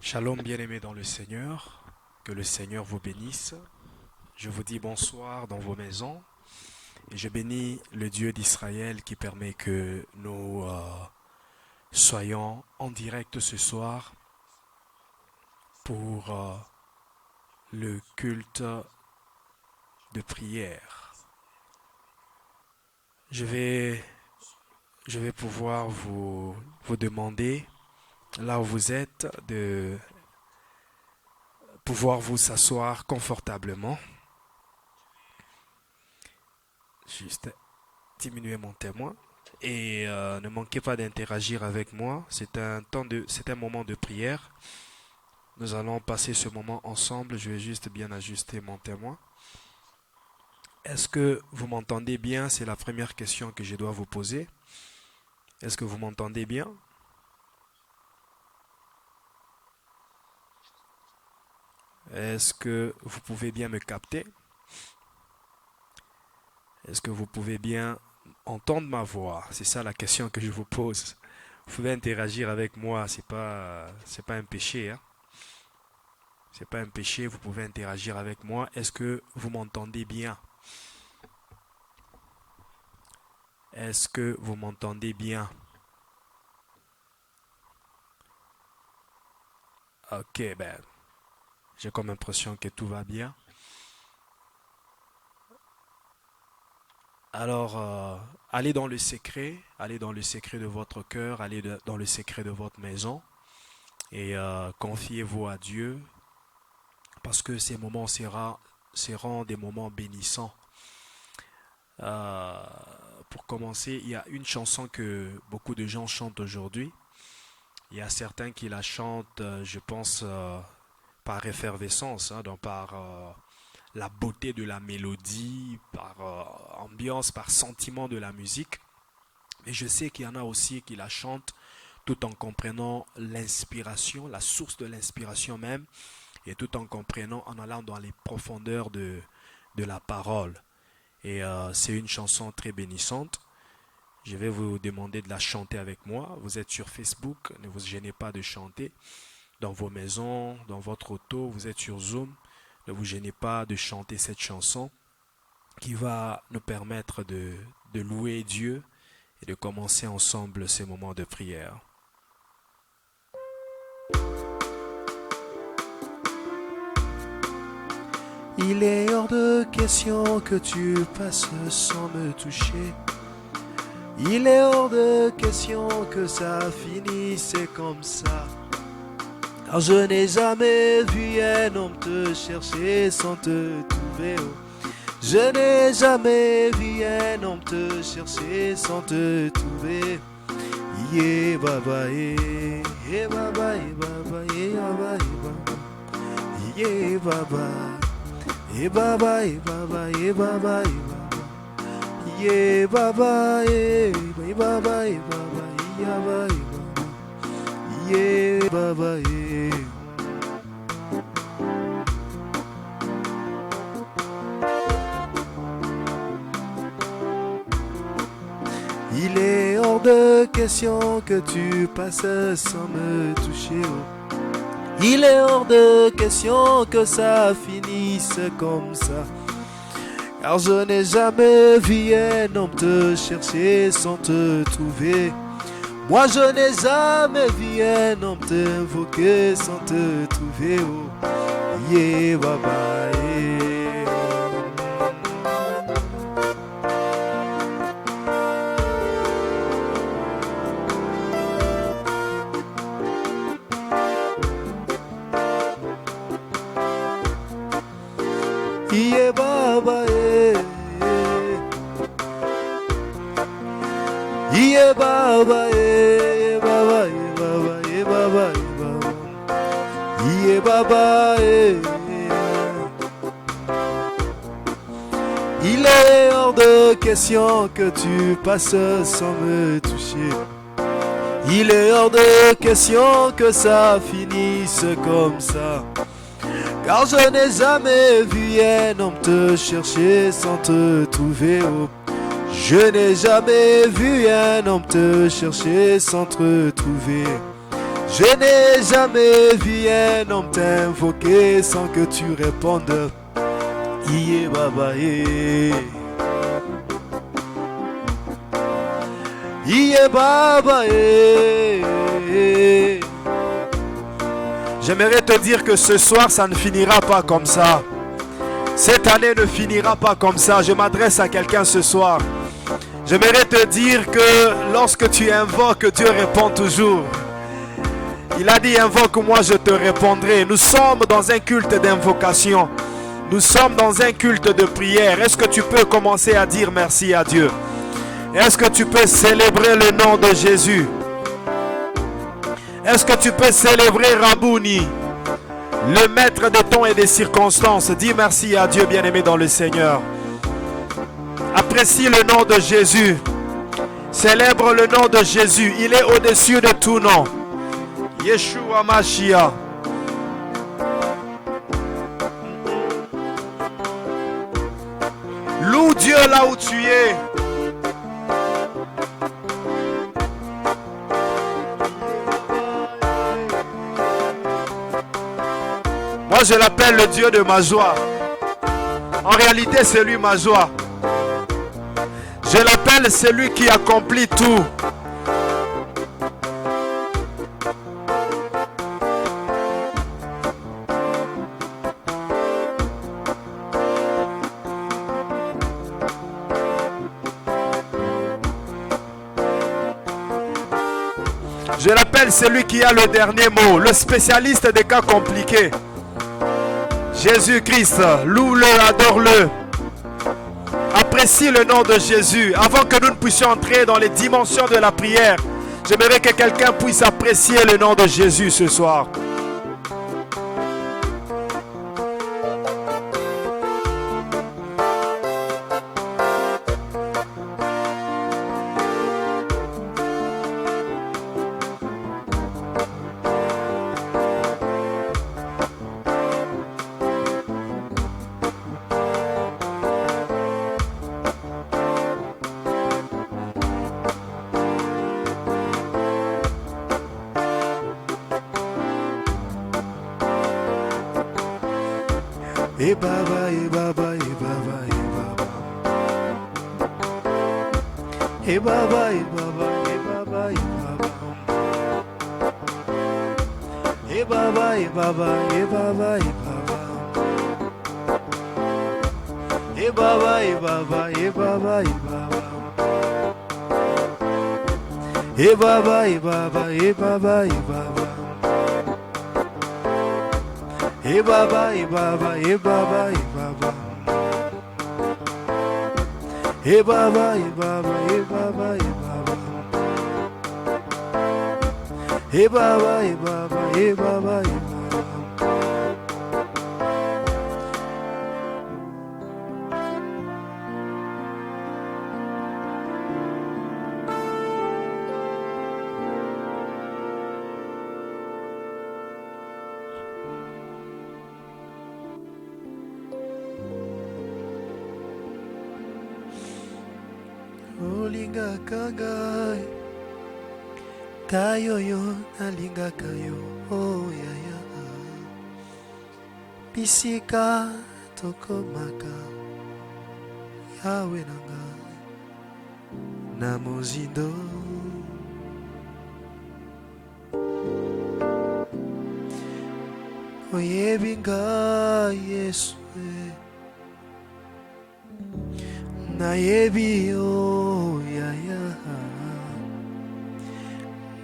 Shalom bien-aimés dans le Seigneur, que le Seigneur vous bénisse. Je vous dis bonsoir dans vos maisons et je bénis le Dieu d'Israël qui permet que nous soyons en direct ce soir pour le culte de prière. Je vais, je vais pouvoir vous demander, là où vous êtes, de pouvoir vous asseoir confortablement. Juste diminuer mon témoin et ne manquez pas d'interagir avec moi. C'est un moment de prière. Nous allons passer ce moment ensemble. Je vais juste bien ajuster mon témoin. Est-ce que vous m'entendez bien? C'est la première question que je dois vous poser. Est-ce que vous m'entendez bien? Est-ce que vous pouvez bien me capter? Est-ce que vous pouvez bien entendre ma voix? C'est ça la question que je vous pose. Vous pouvez interagir avec moi, c'est pas un péché, hein? C'est pas un péché, vous pouvez interagir avec moi. Est-ce que vous m'entendez bien? Est-ce que vous m'entendez bien? Ok, ben, j'ai comme impression que tout va bien. Alors, allez dans le secret, allez dans le secret de votre cœur, dans le secret de votre maison et confiez-vous à Dieu parce que ces moments seront des moments bénissants. Euh, pour commencer, il y a une chanson que beaucoup de gens chantent aujourd'hui. Il y a certains qui la chantent, je pense, par effervescence, hein, donc par la beauté de la mélodie, par ambiance, par sentiment de la musique. Et je sais qu'il y en a aussi qui la chantent tout en comprenant l'inspiration, la source de l'inspiration même, et tout en comprenant, en allant dans les profondeurs de la parole. Et c'est une chanson très bénissante. Je vais vous demander de la chanter avec moi. Vous êtes sur Facebook, ne vous gênez pas de chanter. Dans vos maisons, dans votre auto, vous êtes sur Zoom, ne vous gênez pas de chanter cette chanson qui va nous permettre de louer Dieu et de commencer ensemble ces moments de prière. Il est hors de question que tu passes sans me toucher. Il est hors de question que ça finisse comme ça. Car je n'ai jamais vu un homme te chercher sans te trouver. Oh. Je n'ai jamais vu un homme te chercher sans te trouver. Yeah, baba, yeah, baba, yeah, baba, yeah, baba, yeah, baba. Yeah baba, yeah baba, yeah baba, yeah baba, yeah baba, yeah baba, yeah baba, yeah baba, yeah. Il est hors de question que tu passes sans me toucher. Il est hors de question que ça finisse comme ça. Car je n'ai jamais vu un homme te chercher sans te trouver. Moi je n'ai jamais vu un homme t'invoquer sans te trouver. Oh, yeah, baba, yeah. Yeah, baba, yeah. Yeah, baba, yeah, baba, yeah, baba, yeah, baba, yeah, baba, yeah. Il est hors de question que tu passes sans me toucher. Il est hors de question que ça finisse comme ça. Car je n'ai jamais vu un homme te chercher sans te trouver. Oh. Je n'ai jamais vu un homme te chercher sans te trouver. Je n'ai jamais vu un homme t'invoquer sans que tu répondes. Iye baba ye. Iye baba ye. J'aimerais te dire que ce soir, ça ne finira pas comme ça. Cette année ne finira pas comme ça. Je m'adresse à quelqu'un ce soir. J'aimerais te dire que lorsque tu invoques, Dieu répond toujours. Il a dit, invoque-moi, je te répondrai. Nous sommes dans un culte d'invocation. Nous sommes dans un culte de prière. Est-ce que tu peux commencer à dire merci à Dieu? Est-ce que tu peux célébrer le nom de Jésus? Est-ce que tu peux célébrer Rabouni, le maître des temps et des circonstances? Dis merci à Dieu, bien-aimé dans le Seigneur. Apprécie le nom de Jésus. Célèbre le nom de Jésus. Il est au-dessus de tout nom. Yeshua Mashiach. Loue Dieu là où tu es. Moi, je l'appelle le Dieu de ma joie. En réalité, c'est lui ma joie. Je l'appelle celui qui accomplit tout. Je l'appelle celui qui a le dernier mot, le spécialiste des cas compliqués. Jésus-Christ, loue-le, adore-le. Apprécie le nom de Jésus. Avant que nous ne puissions entrer dans les dimensions de la prière, j'aimerais que quelqu'un puisse apprécier le nom de Jésus ce soir. E baba, e baba, e baba, e baba. E baba, e baba, e baba, e baba. E baba, e baba, e baba, e baba. E baba, e baba, e baba, e baba. E baba, e baba, e baba, e baba. E baba, e baba, e baba, e baba. E baba, e baba, e baba, e baba. E baba, e baba, e baba, e baba. Olingaka ngai tayoyo nalingaka yo oyaya bisika tokomaka yawe na ngai na mozindo oyebi ngai Yesu nayebi yo yaya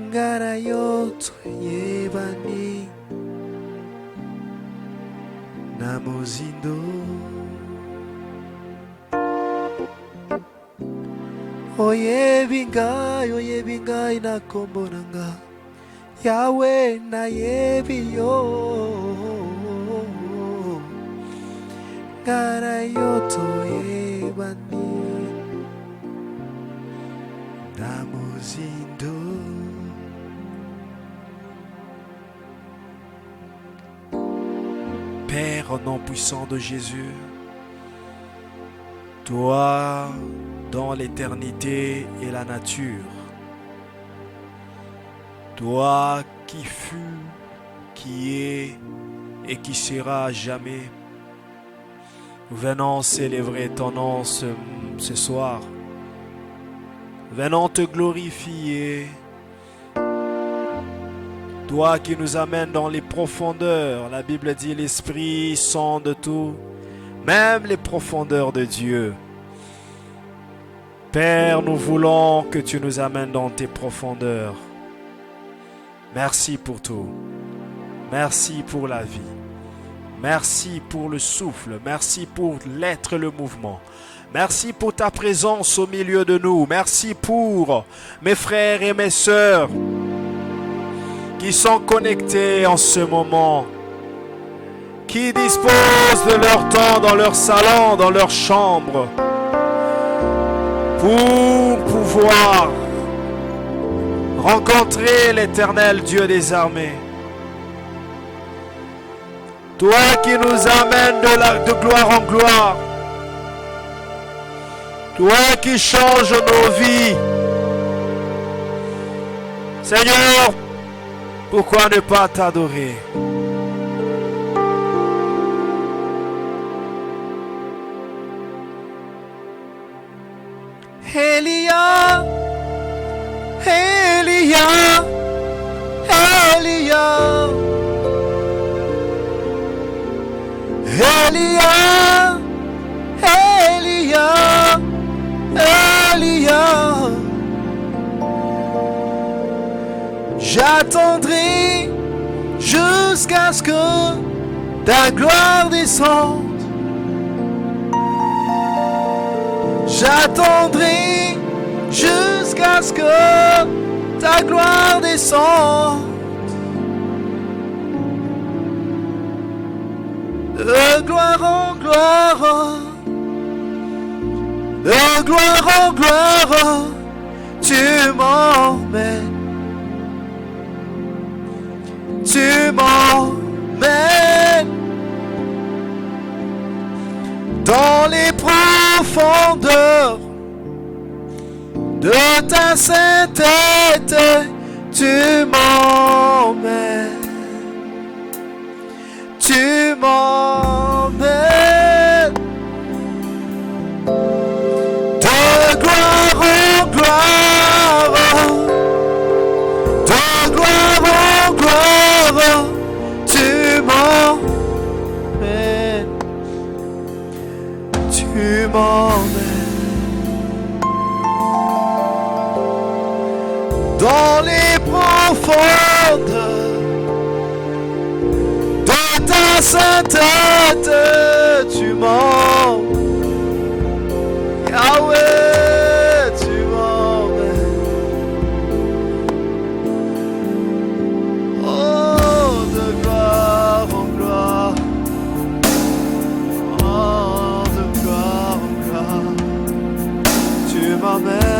ngara yo toyebani na mozindo oyebi ngai na kombo na nga yawe nayebi yo ngara yo toyebani na mozindo. Père, au nom puissant de Jésus, toi, dans l'éternité et la nature, toi qui fut, qui est et qui sera à jamais. Nous venons célébrer ton nom ce soir. Venons te glorifier. Toi qui nous amènes dans les profondeurs. La Bible dit l'Esprit sonde tout, même les profondeurs de Dieu. Père, nous voulons que tu nous amènes dans tes profondeurs. Merci pour tout. Merci pour la vie. Merci pour le souffle. Merci pour l'être, le mouvement. Merci pour ta présence au milieu de nous. Merci pour mes frères et mes sœurs qui sont connectés en ce moment, qui disposent de leur temps dans leur salon, dans leur chambre, pour pouvoir rencontrer l'Éternel Dieu des armées. Toi qui nous amènes de gloire en gloire. Toi qui changes nos vies. Seigneur, pourquoi ne pas t'adorer? Elia, Elia, Elia, Elia, Elia, Elia. J'attendrai jusqu'à ce que ta gloire descende. J'attendrai jusqu'à ce que ta gloire descende. De gloire en gloire, de gloire en gloire, tu m'emmènes. Tu m'emmènes dans les profondeurs de ta sainteté. Tu m'emmènes. Tu m'emmènes de gloire en gloire, de gloire en gloire, tu m'emmènes, tu m'emmènes dans les profondeurs de ta sainteté, tu m'emmènes, Yahweh, tu m'emmènes. Oh, de gloire en gloire, oh, de gloire en gloire, tu m'emmènes.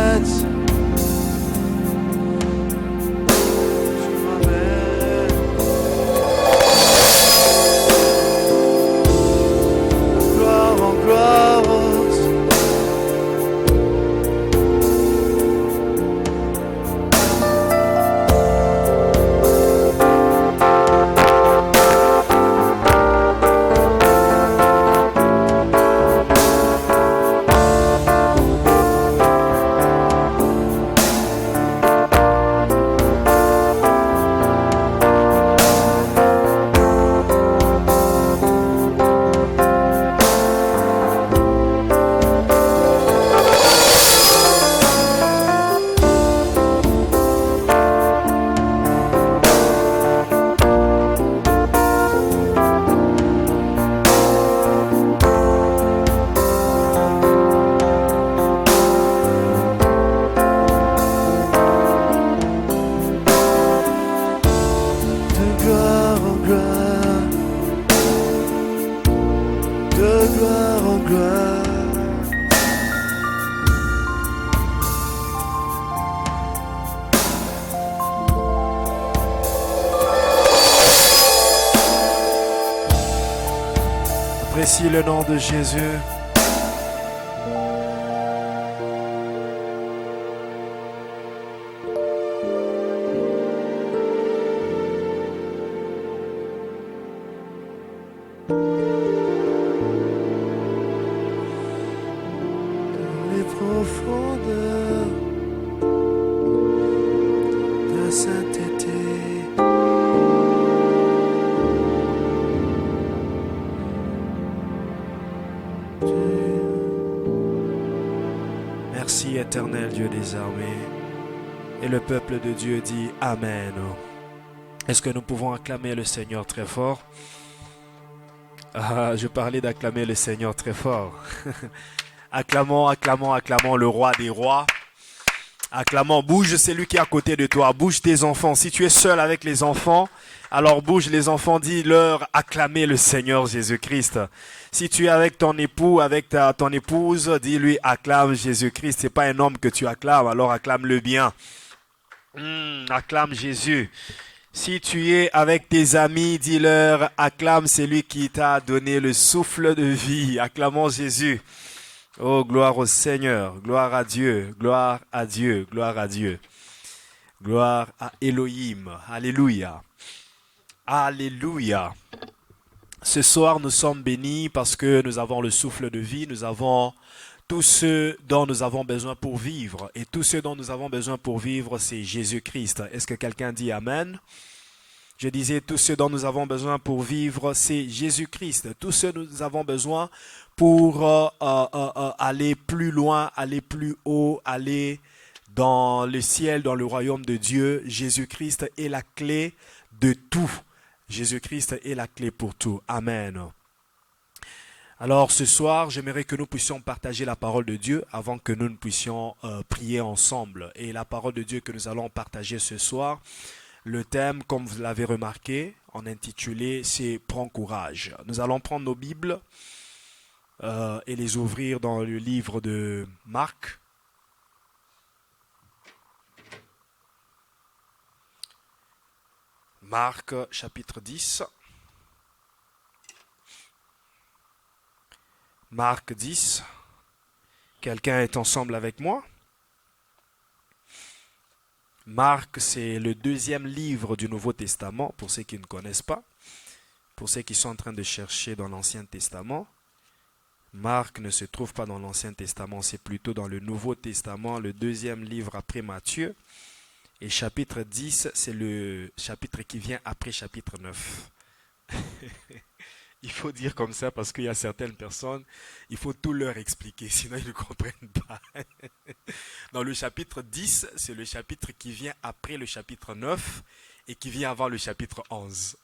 Apprécie le nom de Jésus. des armées. Et le peuple de Dieu dit Amen. Est-ce que nous pouvons acclamer le Seigneur très fort? Je parlais d'acclamer le Seigneur très fort. Acclamons, acclamons, acclamons le roi des rois. Acclamons, bouge celui qui est à côté de toi, bouge tes enfants. Si tu es seul avec les enfants, alors bouge les enfants, dis-leur acclamez le Seigneur Jésus-Christ. Si tu es avec ton époux, avec ton épouse, dis-lui acclame Jésus-Christ. C'est pas un homme que tu acclames, alors acclame-le bien. Acclame Jésus. Si tu es avec tes amis, dis-leur acclame celui qui t'a donné le souffle de vie. Acclamons Jésus. Oh, gloire au Seigneur, gloire à Dieu, gloire à Dieu, gloire à Dieu. Gloire à Elohim. Alléluia. Alléluia. Ce soir, nous sommes bénis parce que nous avons le souffle de vie, nous avons tout ce dont nous avons besoin pour vivre. Et tout ce dont nous avons besoin pour vivre, c'est Jésus-Christ. Est-ce que quelqu'un dit Amen? Je disais, tout ce dont nous avons besoin pour vivre, c'est Jésus-Christ. Tout ce dont nous avons besoin pour aller plus loin, aller plus haut, aller dans le ciel, dans le royaume de Dieu. Jésus-Christ est la clé de tout. Jésus-Christ est la clé pour tout. Amen. Alors ce soir, j'aimerais que nous puissions partager la parole de Dieu avant que nous ne puissions prier ensemble. Et la parole de Dieu que nous allons partager ce soir, le thème, comme vous l'avez remarqué, en intitulé, c'est « Prends courage ». Nous allons prendre nos Bibles et les ouvrir dans le livre de Marc. Marc, chapitre 10. Marc 10. Quelqu'un est ensemble avec moi? Marc, c'est le deuxième livre du Nouveau Testament, pour ceux qui ne connaissent pas. Pour ceux qui sont en train de chercher dans l'Ancien Testament, Marc ne se trouve pas dans l'Ancien Testament, c'est plutôt dans le Nouveau Testament, le deuxième livre après Matthieu. Et chapitre 10, c'est le chapitre qui vient après chapitre 9. Il faut dire comme ça parce qu'il y a certaines personnes, il faut tout leur expliquer, sinon ils ne comprennent pas. Dans le chapitre 10, c'est le chapitre qui vient après le chapitre 9 et qui vient avant le chapitre 11.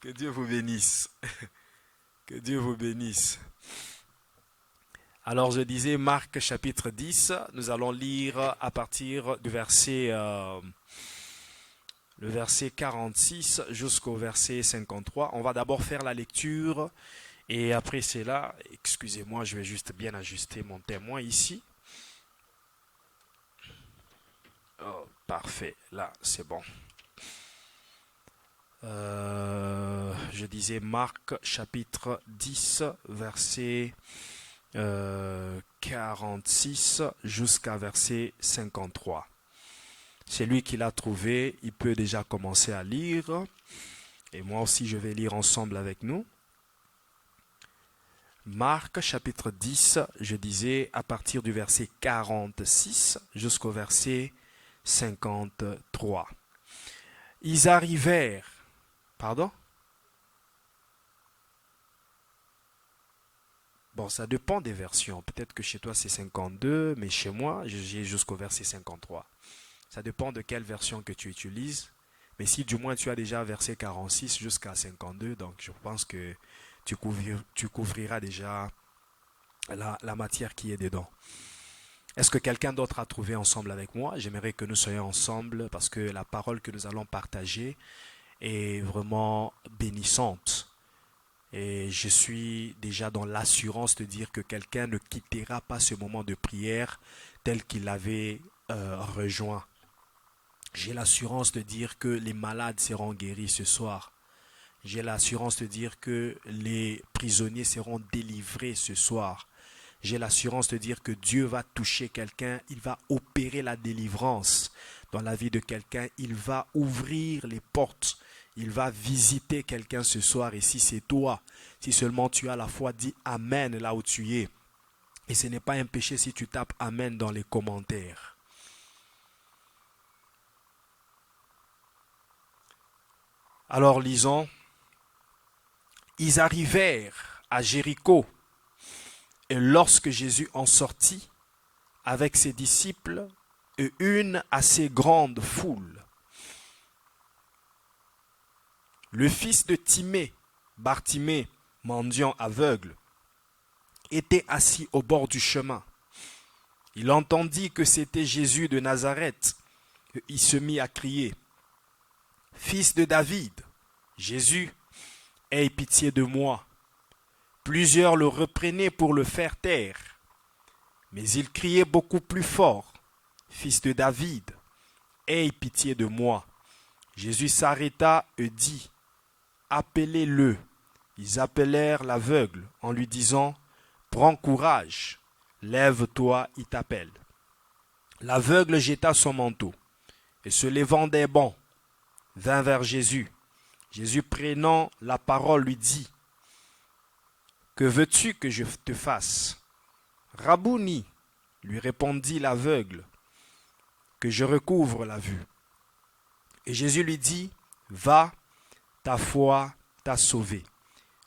Que Dieu vous bénisse. Que Dieu vous bénisse. Alors je disais Marc chapitre 10, nous allons lire à partir du verset... le verset 46 jusqu'au verset 53. On va d'abord faire la lecture et après cela, excusez-moi, je vais juste bien ajuster mon témoin ici. Oh, parfait, là c'est bon. Je disais Marc chapitre 10, verset 46 jusqu'à verset 53. C'est lui qui l'a trouvé, il peut déjà commencer à lire. Et moi aussi, je vais lire ensemble avec nous. Marc, chapitre 10, je disais à partir du verset 46 jusqu'au verset 53. Ils arrivèrent. Pardon? Bon, ça dépend des versions. Peut-être que chez toi, c'est 52, mais chez moi, j'ai jusqu'au verset 53. Ça dépend de quelle version que tu utilises. Mais si du moins tu as déjà verset 46 jusqu'à 52, donc je pense que tu couvriras déjà la matière qui est dedans. Est-ce que quelqu'un d'autre a trouvé ensemble avec moi? J'aimerais que nous soyons ensemble parce que la parole que nous allons partager est vraiment bénissante. Et je suis déjà dans l'assurance de dire que quelqu'un ne quittera pas ce moment de prière tel qu'il l'avait rejoint. J'ai l'assurance de dire que les malades seront guéris ce soir. J'ai l'assurance de dire que les prisonniers seront délivrés ce soir. J'ai l'assurance de dire que Dieu va toucher quelqu'un, il va opérer la délivrance dans la vie de quelqu'un, il va ouvrir les portes, il va visiter quelqu'un ce soir. Et si c'est toi, si seulement tu as la foi, dis Amen là où tu es. Et ce n'est pas un péché si tu tapes Amen dans les commentaires. Alors lisons. Ils arrivèrent à Jéricho, et lorsque Jésus en sortit, avec ses disciples et une assez grande foule. Le fils de Timée, Bartimée, mendiant aveugle, était assis au bord du chemin. Il entendit que c'était Jésus de Nazareth. Il se mit à crier, « Fils de David, Jésus, aie pitié de moi. » Plusieurs le reprenaient pour le faire taire. Mais il criait beaucoup plus fort, « Fils de David, aie pitié de moi. » Jésus s'arrêta et dit, « Appelez-le. » Ils appelèrent l'aveugle en lui disant, « Prends courage, lève-toi, il t'appelle. » L'aveugle jeta son manteau et se levant des bancs, vint vers Jésus. Jésus prenant la parole lui dit, « Que veux-tu que je te fasse ?» « Rabouni, lui répondit l'aveugle, « que je recouvre la vue. » Et Jésus lui dit, « Va, ta foi t'a sauvé. »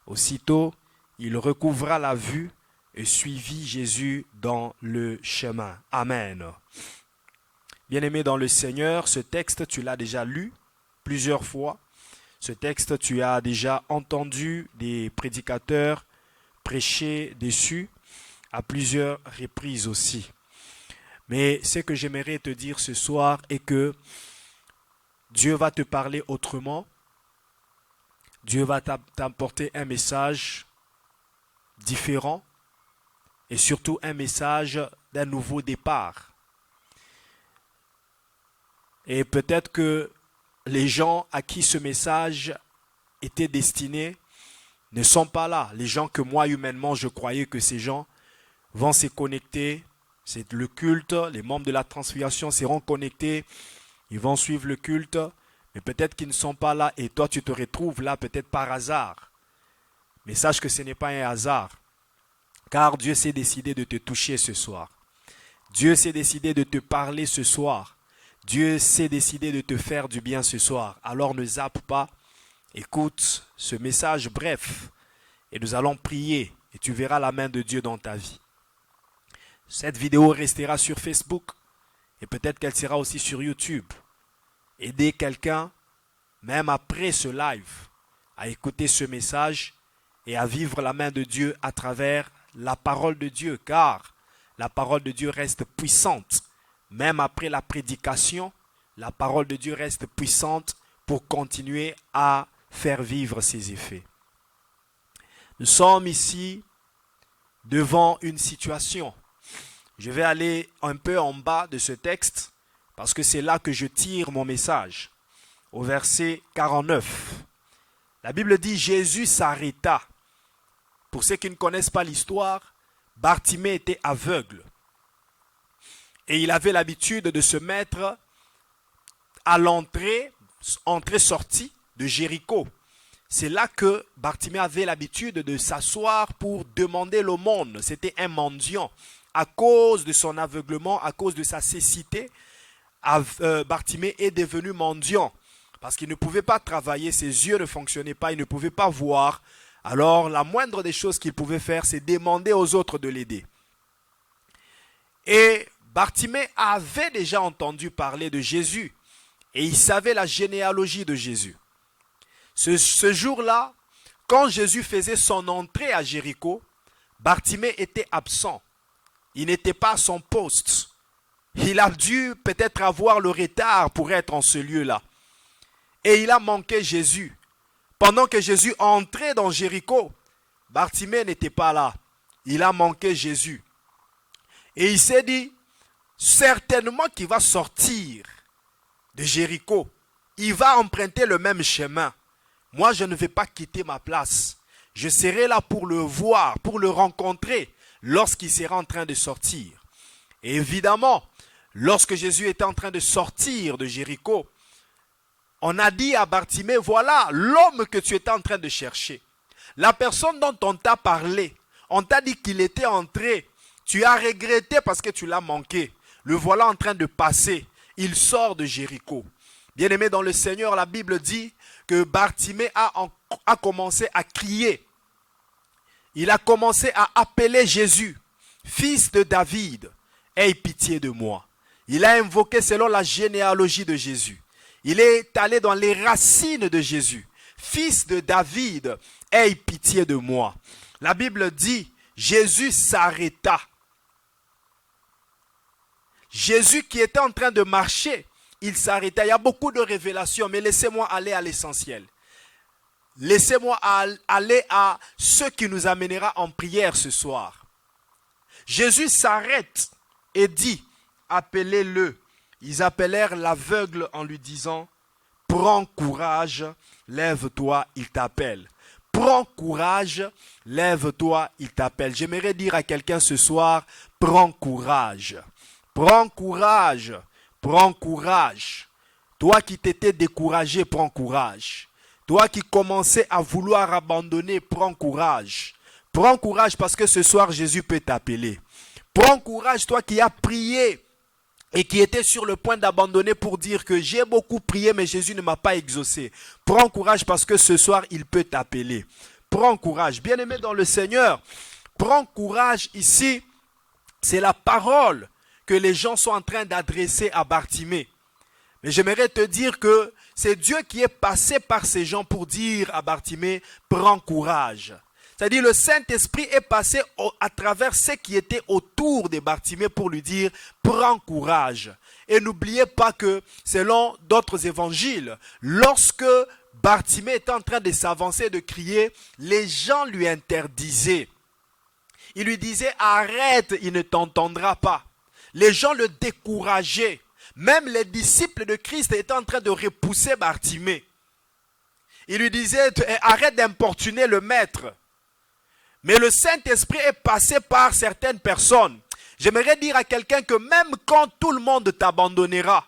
Aussitôt, il recouvra la vue et suivit Jésus dans le chemin. Amen. Bien-aimé dans le Seigneur, ce texte, tu l'as déjà lu plusieurs fois. Ce texte, tu as déjà entendu des prédicateurs prêcher dessus à plusieurs reprises aussi. Mais ce que j'aimerais te dire ce soir est que Dieu va te parler autrement. Dieu va t'apporter un message différent et surtout un message d'un nouveau départ. Et peut-être que les gens à qui ce message était destiné ne sont pas là. Les gens que moi, humainement, je croyais que ces gens vont se connecter. C'est le culte, les membres de la transfiguration seront connectés. Ils vont suivre le culte. Mais peut-être qu'ils ne sont pas là et toi, tu te retrouves là peut-être par hasard. Mais sache que ce n'est pas un hasard. Car Dieu s'est décidé de te toucher ce soir. Dieu s'est décidé de te parler ce soir. Dieu s'est décidé de te faire du bien ce soir. Alors ne zappe pas. Écoute ce message bref. Et nous allons prier. Et tu verras la main de Dieu dans ta vie. Cette vidéo restera sur Facebook. Et peut-être qu'elle sera aussi sur YouTube. Aider quelqu'un, même après ce live, à écouter ce message et à vivre la main de Dieu à travers la parole de Dieu. Car la parole de Dieu reste puissante. Même après la prédication, la parole de Dieu reste puissante pour continuer à faire vivre ses effets. Nous sommes ici devant une situation. Je vais aller un peu en bas de ce texte parce que c'est là que je tire mon message. Au verset 49, la Bible dit « Jésus s'arrêta ». Pour ceux qui ne connaissent pas l'histoire, Bartimée était aveugle. Et il avait l'habitude de se mettre à l'entrée, entrée-sortie de Jéricho. C'est là que Bartimée avait l'habitude de s'asseoir pour demander l'aumône. C'était un mendiant. À cause de son aveuglement, à cause de sa cécité, Bartimée est devenu mendiant. Parce qu'il ne pouvait pas travailler, ses yeux ne fonctionnaient pas, il ne pouvait pas voir. Alors la moindre des choses qu'il pouvait faire, c'est demander aux autres de l'aider. Et Bartimée avait déjà entendu parler de Jésus. Et il savait la généalogie de Jésus. Ce jour-là, quand Jésus faisait son entrée à Jéricho, Bartimée était absent. Il n'était pas à son poste. Il a dû peut-être avoir le retard pour être en ce lieu-là. Et il a manqué Jésus. Pendant que Jésus entrait dans Jéricho, Bartimée n'était pas là. Il a manqué Jésus. Et il s'est dit, certainement qu'il va sortir de Jéricho. Il va emprunter le même chemin. Moi, je ne vais pas quitter ma place. Je serai là pour le voir, pour le rencontrer lorsqu'il sera en train de sortir. Et évidemment, lorsque Jésus était en train de sortir de Jéricho, on a dit à Bartimée, voilà l'homme que tu étais en train de chercher. La personne dont on t'a parlé, on t'a dit qu'il était entré. Tu as regretté parce que tu l'as manqué. Le voilà en train de passer. Il sort de Jéricho. Bien-aimé dans le Seigneur, la Bible dit que Bartimée a commencé à crier. Il a commencé à appeler Jésus, fils de David, aie pitié de moi. Il a invoqué selon la généalogie de Jésus. Il est allé dans les racines de Jésus. Fils de David, aie pitié de moi. La Bible dit, Jésus s'arrêta. Jésus qui était en train de marcher, il s'arrêta. Il y a beaucoup de révélations, mais laissez-moi aller à l'essentiel. Laissez-moi aller à ce qui nous amènera en prière ce soir. Jésus s'arrête et dit, appelez-le. Ils appelèrent l'aveugle en lui disant, prends courage, lève-toi, il t'appelle. Prends courage, lève-toi, il t'appelle. J'aimerais dire à quelqu'un ce soir, prends courage. Prends courage, prends courage. Toi qui t'étais découragé, prends courage. Toi qui commençais à vouloir abandonner, prends courage. Prends courage parce que ce soir, Jésus peut t'appeler. Prends courage, toi qui as prié et qui était sur le point d'abandonner pour dire que j'ai beaucoup prié mais Jésus ne m'a pas exaucé. Prends courage parce que ce soir, il peut t'appeler. Prends courage. Bien-aimé dans le Seigneur, prends courage ici, c'est la parole que les gens sont en train d'adresser à Bartimée. Mais j'aimerais te dire que c'est Dieu qui est passé par ces gens pour dire à Bartimée, prends courage. C'est-à-dire le Saint-Esprit est passé à travers ceux qui étaient autour de Bartimée pour lui dire, prends courage. Et n'oubliez pas que selon d'autres évangiles, lorsque Bartimée était en train de s'avancer, de crier, les gens lui interdisaient. Ils lui disaient, arrête, il ne t'entendra pas. Les gens le décourageaient. Même les disciples de Christ étaient en train de repousser Bartimée. Ils lui disaient, arrête d'importuner le maître. Mais le Saint-Esprit est passé par certaines personnes. J'aimerais dire à quelqu'un que même quand tout le monde t'abandonnera,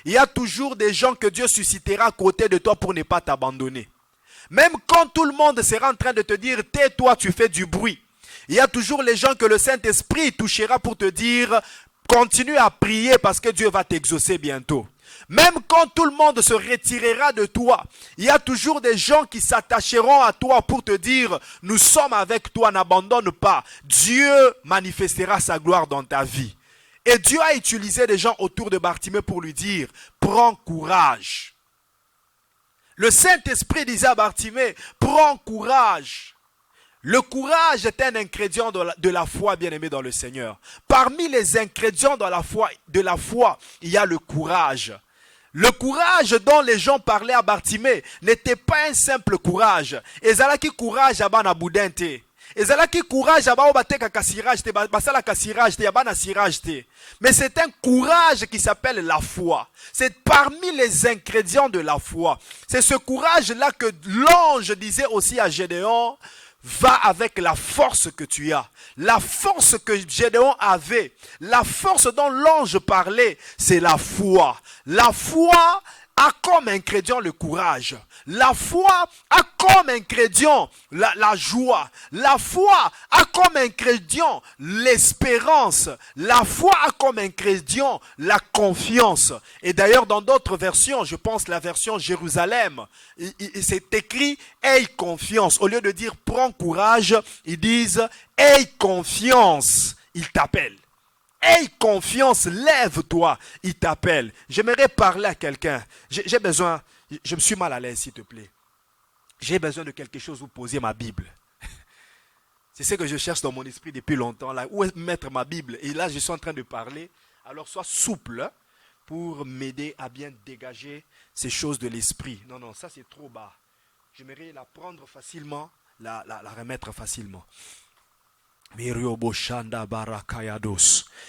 il y a toujours des gens que Dieu suscitera à côté de toi pour ne pas t'abandonner. Même quand tout le monde sera en train de te dire, tais-toi, tu fais du bruit. Il y a toujours les gens que le Saint-Esprit touchera pour te dire, continue à prier parce que Dieu va t'exaucer bientôt. Même quand tout le monde se retirera de toi, il y a toujours des gens qui s'attacheront à toi pour te dire, nous sommes avec toi, n'abandonne pas. Dieu manifestera sa gloire dans ta vie. Et Dieu a utilisé des gens autour de Bartimée pour lui dire, prends courage. Le Saint-Esprit disait à Bartimée, prends courage. Le courage est un ingrédient de la foi, bien-aimé dans le Seigneur. Parmi les ingrédients de la foi, il y a le courage. Le courage dont les gens parlaient à Bartimée n'était pas un simple courage. Ezalaki courage abana boudente. Ezalaki courage aba obateka kasirage te basala kasirage te yabana sirage te. Mais c'est un courage qui s'appelle la foi. C'est parmi les ingrédients de la foi. C'est ce courage-là que l'ange disait aussi à Gédéon. Va avec la force que tu as. La force que Gédéon avait, la force dont l'ange parlait, c'est la foi. La foi a comme ingrédient le courage. La foi a comme ingrédient la joie. La foi a comme ingrédient l'espérance. La foi a comme ingrédient la confiance. Et d'ailleurs, dans d'autres versions, je pense la version Jérusalem, c'est écrit « Aie confiance ». Au lieu de dire « Prends courage », ils disent « Aie confiance ». Il t'appelle. Aie confiance, lève-toi, il t'appelle. J'aimerais parler à quelqu'un. J'ai besoin, je me suis mal à l'aise, s'il te plaît. J'ai besoin de quelque chose où poser ma Bible. C'est ce que je cherche dans mon esprit depuis longtemps. Là, où mettre ma Bible? Et là, je suis en train de parler. Alors, sois souple pour m'aider à bien dégager ces choses de l'esprit. Non, ça c'est trop bas. J'aimerais la prendre facilement, la remettre facilement.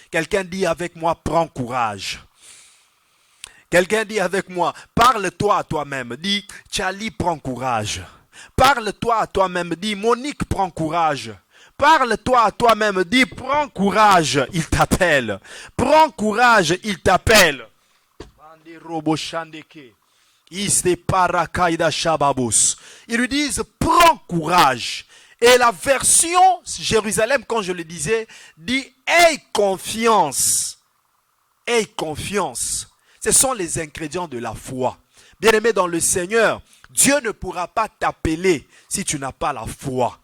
Quelqu'un dit avec moi, prends courage. Quelqu'un dit avec moi, parle-toi à toi-même. Dis, Charlie, prends courage. Parle-toi à toi-même. Dis, Monique, prends courage. Parle-toi à toi-même. Dis, prends courage. Il t'appelle. Prends courage. Il t'appelle. Ils lui disent, prends courage. Et la version Jérusalem, quand je le disais, dit « Aie confiance ». Aie confiance. Ce sont les ingrédients de la foi. Bien-aimé dans le Seigneur, Dieu ne pourra pas t'appeler si tu n'as pas la foi.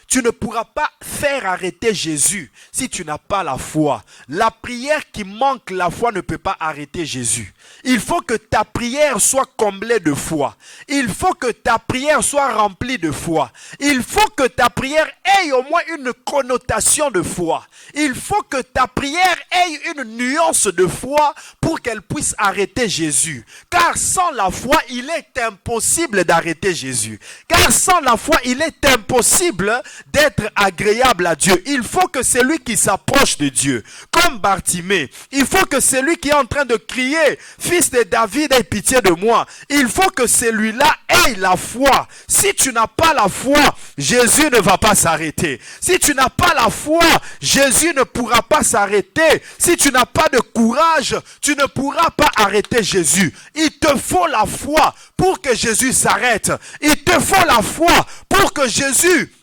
Tu ne pourras pas faire arrêter Jésus si tu n'as pas la foi. La prière qui manque la foi ne peut pas arrêter Jésus. Il faut que ta prière soit comblée de foi. Il faut que ta prière soit remplie de foi. Il faut que ta prière ait au moins une connotation de foi. Il faut que ta prière ait une nuance de foi pour qu'elle puisse arrêter Jésus. Car sans la foi, il est impossible d'arrêter Jésus. Car sans la foi, il est impossible d'être agréable à Dieu. Il faut que celui qui s'approche de Dieu, comme Bartimée, il faut que celui qui est en train de crier, fils de David, aie pitié de moi. Il faut que celui-là ait la foi. Si tu n'as pas la foi, Jésus ne va pas s'arrêter. Si tu n'as pas la foi, Jésus ne pourra pas s'arrêter. Si tu n'as pas de courage, tu ne pourras pas arrêter Jésus. Il te faut la foi pour que Jésus s'arrête. Il te faut la foi pour que Jésus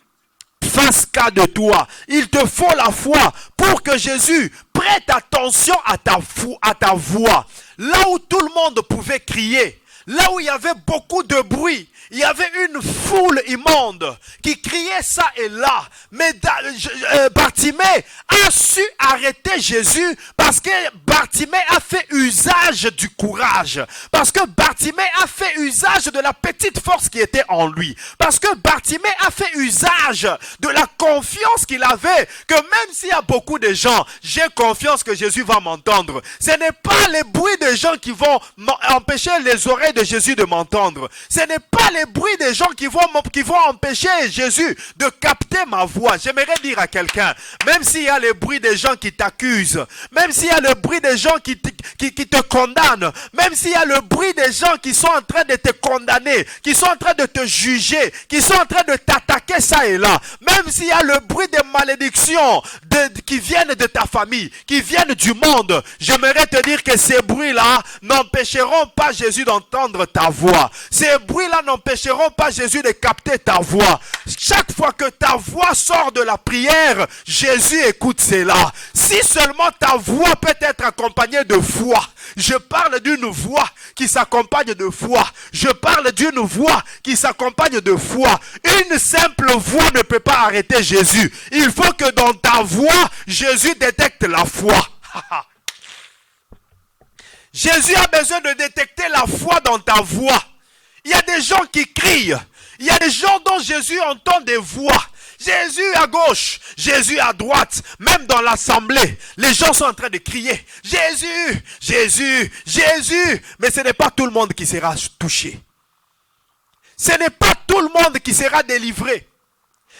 fasse cas de toi. Il te faut la foi pour que Jésus prête attention à ta voix. Là où tout le monde pouvait crier, là où il y avait beaucoup de bruit, il y avait une foule immonde qui criait ça et là. Mais Bartimée a su arrêter Jésus parce que Bartimée a fait usage du courage. Parce que Bartimée a fait usage de la petite force qui était en lui. Parce que Bartimée a fait usage de la confiance qu'il avait. Que même s'il y a beaucoup de gens, j'ai confiance que Jésus va m'entendre. Ce n'est pas les bruits des gens qui vont empêcher les oreilles de Jésus de m'entendre. Ce n'est pas les bruits des gens qui vont empêcher Jésus de capter ma voix. J'aimerais dire à quelqu'un, même s'il y a les bruits des gens qui t'accusent, même s'il y a le bruit des gens qui te condamnent, même s'il y a le bruit des gens qui sont en train de te condamner, qui sont en train de te juger, qui sont en train de t'attaquer ça et là, même s'il y a le bruit des malédictions qui viennent de ta famille, qui viennent du monde, j'aimerais te dire que ces bruits-là n'empêcheront pas Jésus d'entendre ta voix. Ces bruits-là n'empêcheront pas Jésus de capter ta voix. Chaque fois que ta voix sort de la prière, Jésus écoute cela. Si seulement ta voix peut être accompagnée de foi. Je parle d'une voix qui s'accompagne de foi. Je parle d'une voix qui s'accompagne de foi. Une simple voix ne peut pas arrêter Jésus. Il faut que dans ta voix, Jésus détecte la foi. Jésus a besoin de détecter la foi dans ta voix. Il y a des gens qui crient. Il y a des gens dont Jésus entend des voix. Jésus à gauche, Jésus à droite, même dans l'assemblée, les gens sont en train de crier, Jésus, Jésus, Jésus. Mais ce n'est pas tout le monde qui sera touché. Ce n'est pas tout le monde qui sera délivré.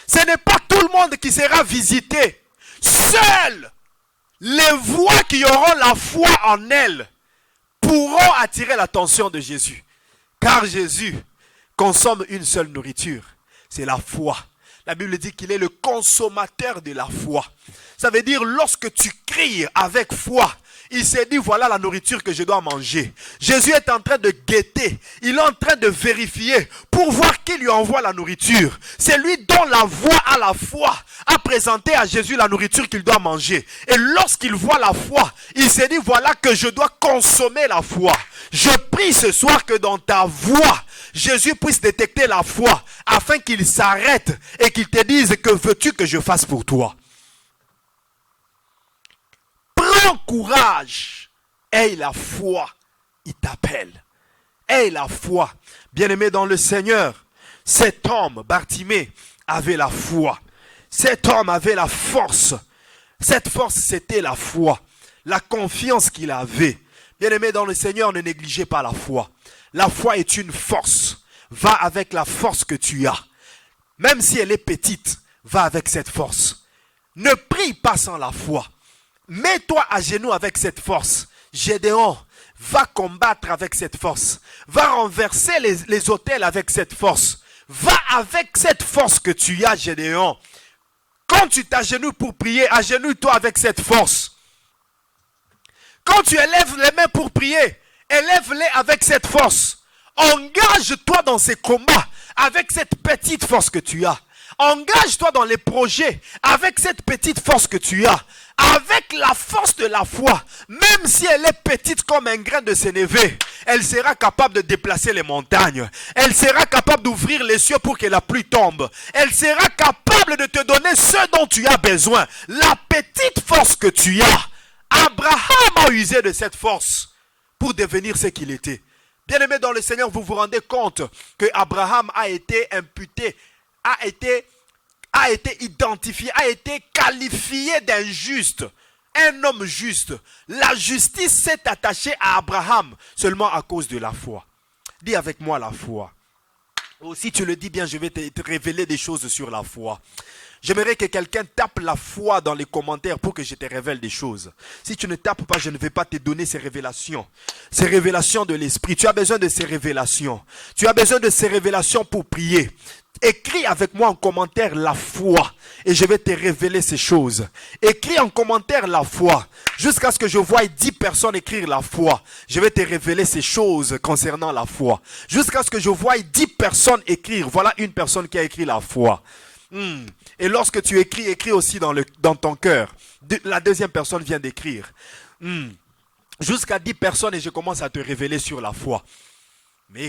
Ce n'est pas tout le monde qui sera visité. Seuls les voix qui auront la foi en elles pourront attirer l'attention de Jésus. Car Jésus consomme une seule nourriture, c'est la foi. La Bible dit qu'il est le consommateur de la foi. Ça veut dire lorsque tu cries avec foi, il s'est dit voilà la nourriture que je dois manger. Jésus est en train de guetter, il est en train de vérifier pour voir qui lui envoie la nourriture. C'est lui dont la voix à la foi a présenté à Jésus la nourriture qu'il doit manger. Et lorsqu'il voit la foi, il s'est dit voilà que je dois consommer la foi. Je prie ce soir que dans ta voix, Jésus puisse détecter la foi afin qu'il s'arrête et qu'il te dise que veux-tu que je fasse pour toi. Prends courage, aie la foi, il t'appelle. Aie la foi, bien-aimé dans le Seigneur. Cet homme, Bartimée, avait la foi. Cet homme avait la force. Cette force, c'était la foi, la confiance qu'il avait. Bien-aimé dans le Seigneur, ne négligez pas la foi. La foi est une force. Va avec la force que tu as. Même si elle est petite, va avec cette force. Ne prie pas sans la foi. Mets-toi à genoux avec cette force. Gédéon, va combattre avec cette force. Va renverser les autels avec cette force. Va avec cette force que tu as, Gédéon. Quand tu t'agenouilles pour prier, agenouille-toi avec cette force. Quand tu élèves les mains pour prier, élève-les avec cette force. Engage-toi dans ces combats avec cette petite force que tu as. Engage-toi dans les projets avec cette petite force que tu as. Avec la force de la foi, même si elle est petite comme un grain de sénévé, Elle sera capable de déplacer les montagnes. Elle sera capable d'ouvrir les cieux pour que la pluie tombe. Elle sera capable de te donner ce dont tu as besoin. La petite force que tu as. Abraham a usé de cette force pour devenir ce qu'il était. Bien-aimés dans le Seigneur, vous vous rendez compte que Abraham a été imputé, a été identifié, a été qualifié d'injuste. Un homme juste. La justice s'est attachée à Abraham seulement à cause de la foi. Dis avec moi la foi. Oh, si tu le dis bien, je vais te révéler des choses sur la foi. J'aimerais que quelqu'un tape la foi dans les commentaires pour que je te révèle des choses. Si tu ne tapes pas, je ne vais pas te donner ces révélations. Ces révélations de l'esprit. Tu as besoin de ces révélations. Tu as besoin de ces révélations pour prier. Écris avec moi en commentaire la foi et je vais te révéler ces choses. Écris en commentaire la foi jusqu'à ce que je voie 10 personnes écrire la foi. Je vais te révéler ces choses concernant la foi. Jusqu'à ce que je voie 10 personnes écrire. Voilà une personne qui a écrit la foi. Et lorsque tu écris, écris aussi dans ton cœur. La deuxième personne vient d'écrire. Jusqu'à 10 personnes et je commence à te révéler sur la foi. Il n'y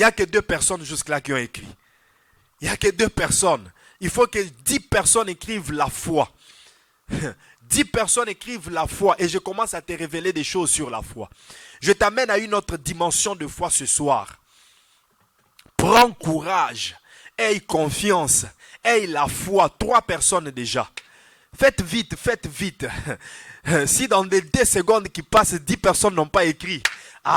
a que 2 personnes jusque-là qui ont écrit. Il n'y a que 2 personnes. Il faut que 10 personnes écrivent la foi. 10 personnes écrivent la foi et je commence à te révéler des choses sur la foi. Je t'amène à une autre dimension de foi ce soir. Prends courage, aie confiance, aie la foi. 3 personnes déjà. Faites vite, faites vite. Si dans les 2 secondes qui passent, 10 personnes n'ont pas écrit,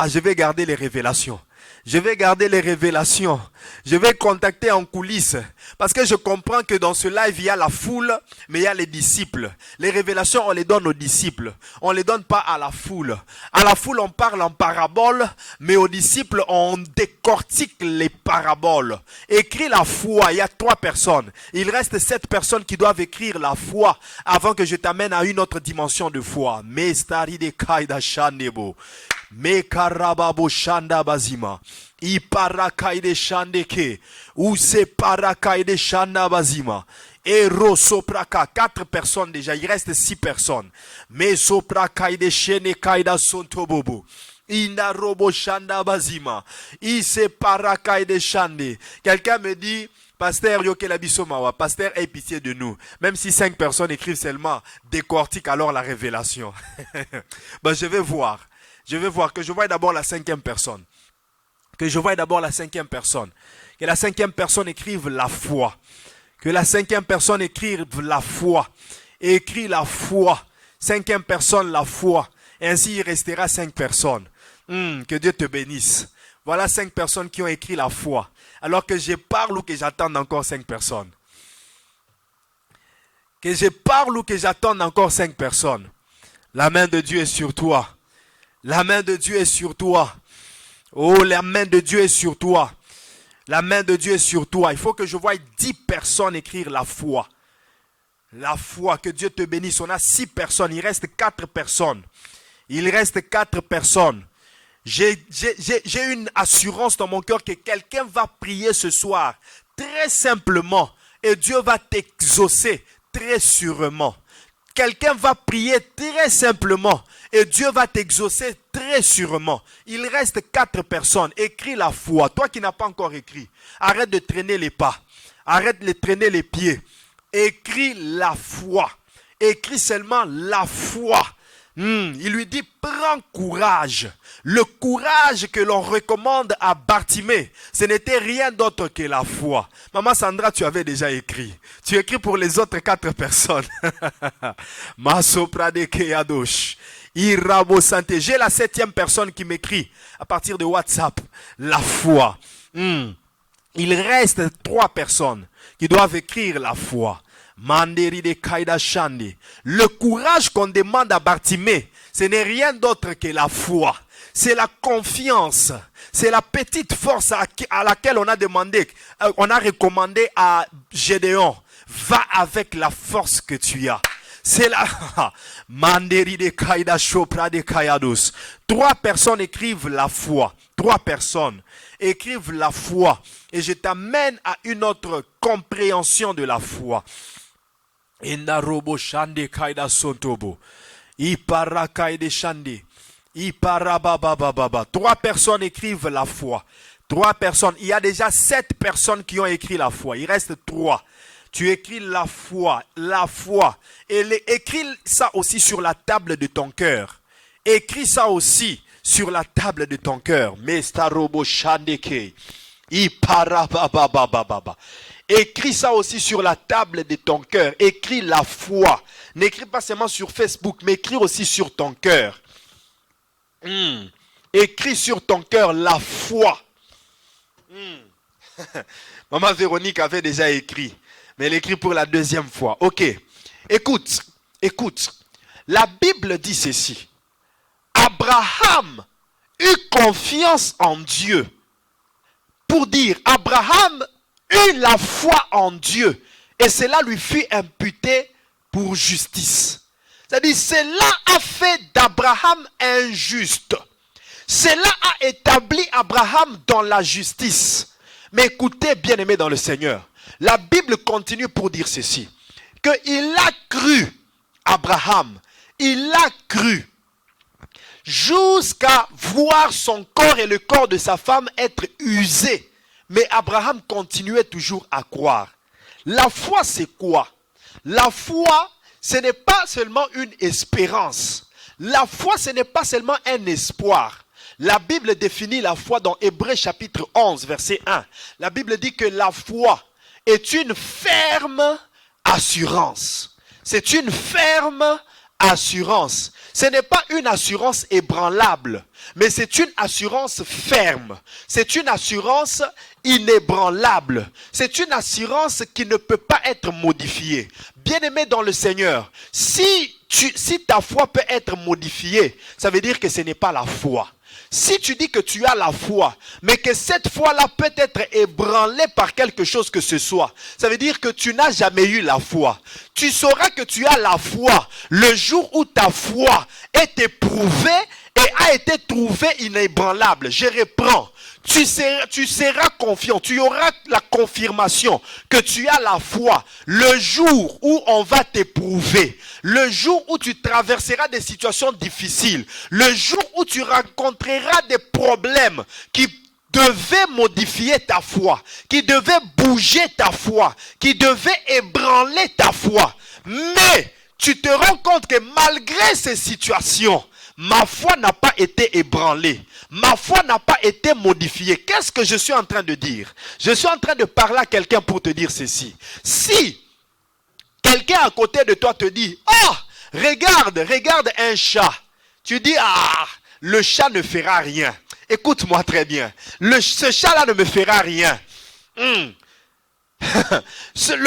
je vais garder les révélations. Je vais garder les révélations. Je vais contacter en coulisses. Parce que je comprends que dans ce live, il y a la foule, mais il y a les disciples. Les révélations, on les donne aux disciples. On ne les donne pas à la foule. À la foule, on parle en parabole, mais aux disciples, on décortique les paraboles. Écris la foi, il y a 3 personnes. Il reste 7 personnes qui doivent écrire la foi avant que je t'amène à une autre dimension de foi. Mestari de kaida shandebo. Mekarababo shanda bazima. Iparakaide shandeke. Use parakaide shanda bazima. Ero sopraka. 4 personnes déjà. Il reste 6 personnes. Me soprakaide shene kaida sontobobo. Inarobo shanda bazima. Ise parakaide shande. Quelqu'un me dit, Pasteur Yokelabisomawa, Pasteur, aie pitié de nous. Même si 5 personnes écrivent seulement, décortique alors la révélation. Je vais voir. Je vais voir, que je voie d'abord la 5e personne. Que je voie d'abord la 5e personne. Que la 5e personne écrive la foi. Que la 5e personne écrive la foi. Écris la foi. 5e personne, la foi. Et ainsi, il restera 5 personnes. Que Dieu te bénisse. Voilà 5 personnes qui ont écrit la foi. Alors que je parle ou que j'attende encore 5 personnes. Que je parle ou que j'attende encore 5 personnes. La main de Dieu est sur toi. La main de Dieu est sur toi. Oh, la main de Dieu est sur toi. La main de Dieu est sur toi. Il faut que je voie 10 personnes écrire la foi. La foi, que Dieu te bénisse. On a 6 personnes. Il reste 4 personnes. Il reste 4 personnes. J'ai une assurance dans mon cœur que quelqu'un va prier ce soir. Très simplement. Et Dieu va t'exaucer très sûrement. Quelqu'un va prier très simplement. Et Dieu va t'exaucer très sûrement. Il reste 4 personnes. Écris la foi. Toi qui n'as pas encore écrit, arrête de traîner les pas. Arrête de traîner les pieds. Écris la foi. Écris seulement la foi. Il lui dit, prends courage. Le courage que l'on recommande à Bartimée, ce n'était rien d'autre que la foi. Maman Sandra, tu avais déjà écrit. Tu écris pour les autres 4 personnes. Masoprade Keyadosh. Irabo Santé. J'ai la 7e personne qui m'écrit à partir de WhatsApp. La foi. Il reste 3 personnes qui doivent écrire la foi. Manderi de Kaida Shandi. Le courage qu'on demande à Bartimée, ce n'est rien d'autre que la foi. C'est la confiance. C'est la petite force à laquelle on a demandé, on a recommandé à Gédéon. Va avec la force que tu as. C'est la Manderi de Kaida Chopra de Kayados. 3 personnes écrivent la foi. 3 personnes écrivent la foi. Et je t'amène à une autre compréhension de la foi. Inarobo shande kaida sontobo. Ipara kaide shande. Iparababababa. 3 personnes écrivent la foi. 3 personnes. Il y a déjà 7 personnes qui ont écrit la foi. Il reste 3. Tu écris la foi, la foi. Et écris ça aussi sur la table de ton cœur. Écris ça aussi sur la table de ton cœur. Mestarobo shandeke. Iparababababa. Écris ça aussi sur la table de ton cœur. Écris la foi. N'écris pas seulement sur Facebook, mais écris aussi sur ton cœur. Écris sur ton cœur la foi. Maman Véronique avait déjà écrit, mais elle écrit pour la 2e fois. Ok, écoute. La Bible dit ceci. Abraham eut confiance en Dieu. Pour dire, Abraham eut la foi en Dieu. Et cela lui fut imputé pour justice. C'est-à-dire, cela a fait d'Abraham un juste. Cela a établi Abraham dans la justice. Mais écoutez, bien-aimés dans le Seigneur, la Bible continue pour dire ceci. Qu'il a cru, Abraham, il a cru, jusqu'à voir son corps et le corps de sa femme être usés. Mais Abraham continuait toujours à croire. La foi, c'est quoi? La foi, ce n'est pas seulement une espérance. La foi, ce n'est pas seulement un espoir. La Bible définit la foi dans Hébreux chapitre 11, verset 1. La Bible dit que la foi est une ferme assurance. C'est une ferme assurance. Ce n'est pas une assurance ébranlable, mais c'est une assurance ferme. C'est une assurance inébranlable. C'est une assurance qui ne peut pas être modifiée. Bien-aimé dans le Seigneur, si ta foi peut être modifiée, ça veut dire que ce n'est pas la foi. Si tu dis que tu as la foi, mais que cette foi-là peut être ébranlée par quelque chose que ce soit, ça veut dire que tu n'as jamais eu la foi. Tu sauras que tu as la foi le jour où ta foi est éprouvée et a été trouvée inébranlable. Je reprends. Tu seras confiant, tu auras la confirmation que tu as la foi le jour où on va t'éprouver, le jour où tu traverseras des situations difficiles, le jour où tu rencontreras des problèmes qui devaient modifier ta foi, qui devaient bouger ta foi, qui devaient ébranler ta foi. Mais tu te rends compte que malgré ces situations, ma foi n'a pas été ébranlée. Ma foi n'a pas été modifiée. Qu'est-ce que je suis en train de dire? Je suis en train de parler à quelqu'un pour te dire ceci. Si quelqu'un à côté de toi te dit, oh, regarde un chat. Tu dis, ah, le chat ne fera rien. Écoute-moi très bien. Ce chat-là ne me fera rien. Le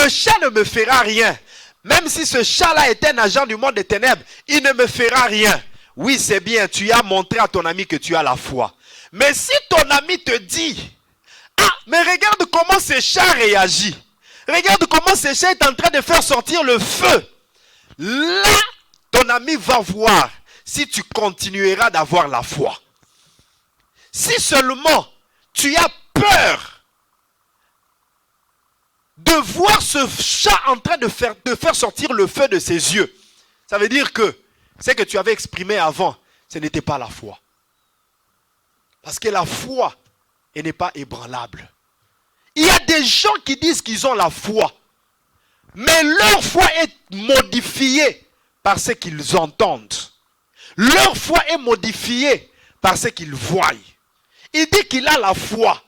chat ne me fera rien. Même si ce chat-là est un agent du monde des ténèbres, il ne me fera rien. Oui, c'est bien, tu as montré à ton ami que tu as la foi. Mais si ton ami te dit, ah, mais regarde comment ce chat réagit. Regarde comment ce chat est en train de faire sortir le feu. Là, ton ami va voir si tu continueras d'avoir la foi. Si seulement tu as peur de voir ce chat en train de faire sortir le feu de ses yeux, ça veut dire que ce que tu avais exprimé avant, ce n'était pas la foi. Parce que la foi, elle n'est pas ébranlable. Il y a des gens qui disent qu'ils ont la foi, mais leur foi est modifiée par ce qu'ils entendent. Leur foi est modifiée par ce qu'ils voient. Il dit qu'il a la foi,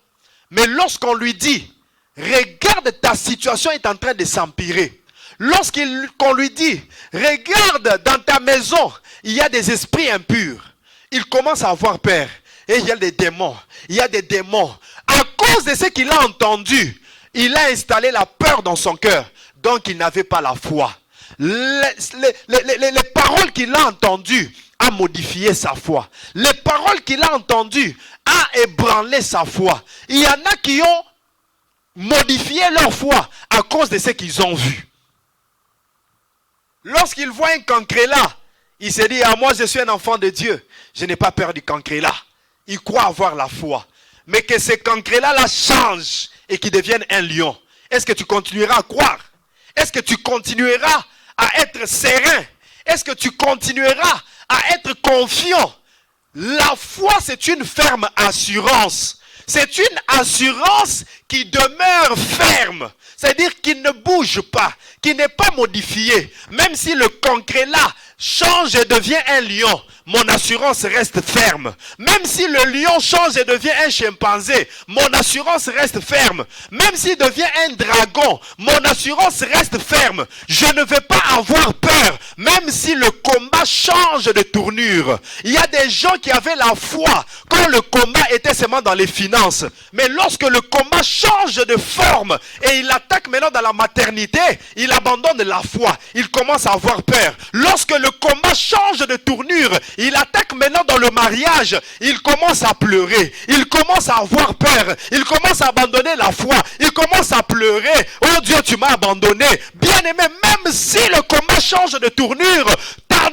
mais lorsqu'on lui dit, regarde, ta situation est en train de s'empirer. Lorsqu'on lui dit, regarde dans ta maison, il y a des esprits impurs. Il commence à avoir peur. Et il y a des démons. Il y a des démons. À cause de ce qu'il a entendu, il a installé la peur dans son cœur. Donc il n'avait pas la foi. Les paroles qu'il a entendues a modifié sa foi. Les paroles qu'il a entendues a ébranlé sa foi. Il y en a qui ont modifié leur foi à cause de ce qu'ils ont vu. Lorsqu'il voit un cancrélat, il se dit, ah, moi je suis un enfant de Dieu. Je n'ai pas peur du cancrélat. Il croit avoir la foi. Mais que ce cancrélat-là change et qu'il devienne un lion. Est-ce que tu continueras à croire? Est-ce que tu continueras à être serein? Est-ce que tu continueras à être confiant? La foi, c'est une ferme assurance. C'est une assurance qui demeure ferme. C'est-à-dire qu'il ne bouge pas, qui n'est pas modifié. Même si le concret là change et devient un lion, mon assurance reste ferme. Même si le lion change et devient un chimpanzé, mon assurance reste ferme. Même s'il devient un dragon, mon assurance reste ferme. Je ne vais pas avoir peur, même si le combat change de tournure. Il y a des gens qui avaient la foi quand le combat était seulement dans les finances. Mais lorsque le combat change de forme et il attaque maintenant dans la maternité, il abandonne la foi. Il commence à avoir peur. Lorsque le combat change de tournure, il attaque maintenant dans le mariage, il commence à pleurer, il commence à avoir peur, il commence à abandonner la foi, il commence à pleurer. Oh Dieu, tu m'as abandonné. Bien aimé, même si le combat change de tournure,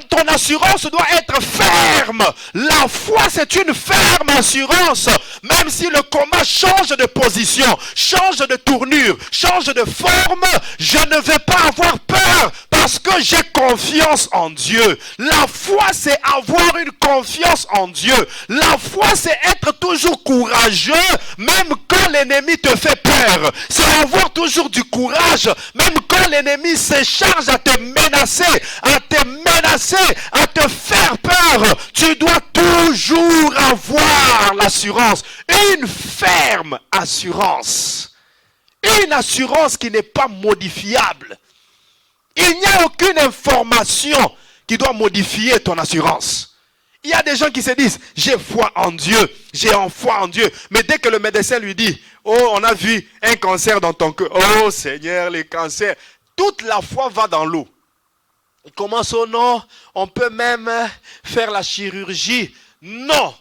ton assurance doit être ferme. La foi, c'est une ferme assurance. Même si le combat change de position, change de tournure, change de forme, je ne vais pas avoir peur parce que j'ai confiance en Dieu. La foi, c'est avoir une confiance en Dieu. La foi, c'est être toujours courageux, même quand l'ennemi te fait peur. C'est avoir toujours du courage, même quand l'ennemi se charge à te menacer, à te faire peur. Tu dois toujours avoir l'assurance, une ferme assurance, une assurance qui n'est pas modifiable. Il n'y a aucune information qui doit modifier ton assurance. Il y a des gens qui se disent, j'ai foi en Dieu, j'ai foi en Dieu. Mais dès que le médecin lui dit, oh, on a vu un cancer dans ton cœur. Oh Seigneur, les cancers. Toute la foi va dans l'eau. Il commence, oh non, on peut même faire la chirurgie. Non,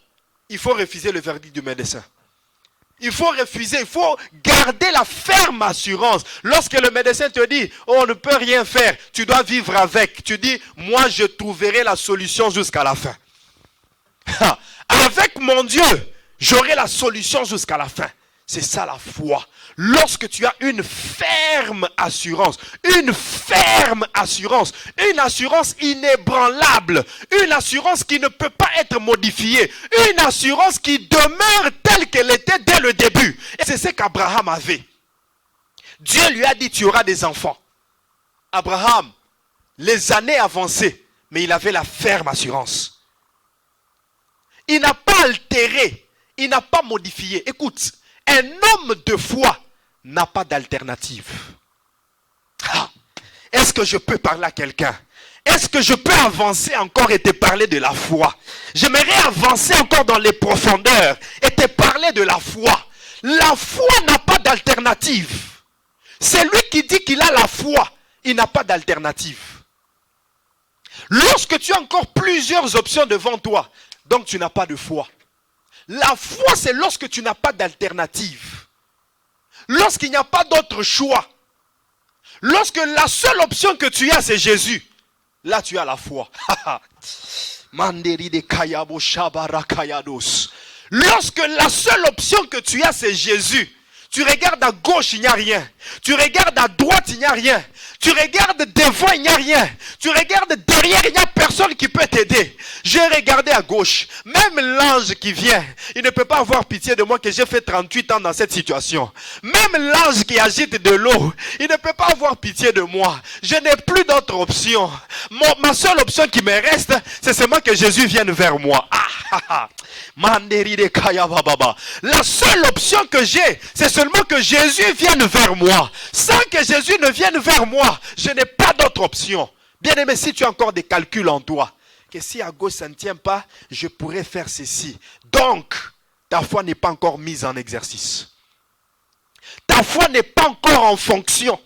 il faut refuser le verdict du médecin. Il faut refuser, il faut garder la ferme assurance. Lorsque le médecin te dit, oh, on ne peut rien faire, tu dois vivre avec. Tu dis, moi je trouverai la solution jusqu'à la fin. Avec mon Dieu, j'aurai la solution jusqu'à la fin. C'est ça la foi. Lorsque tu as une ferme assurance, une assurance inébranlable, une assurance qui ne peut pas être modifiée, une assurance qui demeure telle qu'elle était dès le début. Et c'est ce qu'Abraham avait. Dieu lui a dit, tu auras des enfants. Abraham, les années avançaient, mais il avait la ferme assurance. Il n'a pas altéré, il n'a pas modifié. Écoute, un homme de foi n'a pas d'alternative. Est-ce que je peux parler à quelqu'un? Est-ce que je peux avancer encore et te parler de la foi? J'aimerais avancer encore dans les profondeurs et te parler de la foi. La foi n'a pas d'alternative. C'est lui qui dit qu'il a la foi, il n'a pas d'alternative. Lorsque tu as encore plusieurs options devant toi, donc tu n'as pas de foi. La foi, c'est lorsque tu n'as pas d'alternative. Lorsqu'il n'y a pas d'autre choix. Lorsque la seule option que tu as, c'est Jésus. Là, tu as la foi. Lorsque la seule option que tu as, c'est Jésus. Tu regardes à gauche, il n'y a rien. Tu regardes à droite, il n'y a rien. Tu regardes devant, il n'y a rien. Tu regardes derrière, il n'y a personne qui peut t'aider. J'ai regardé à gauche. Même l'ange qui vient, il ne peut pas avoir pitié de moi que j'ai fait 38 ans dans cette situation. Même l'ange qui agite de l'eau, il ne peut pas avoir pitié de moi. Je n'ai plus d'autre option. Ma seule option qui me reste, c'est seulement que Jésus vienne vers moi. La seule option que j'ai, c'est seulement que Jésus vienne vers moi. Sans que Jésus ne vienne vers moi, je n'ai pas d'autre option. Bien aimé, si tu as encore des calculs en toi, que si à gauche ça ne tient pas, je pourrais faire ceci. Donc, ta foi n'est pas encore mise en exercice. Ta foi n'est pas encore en fonction.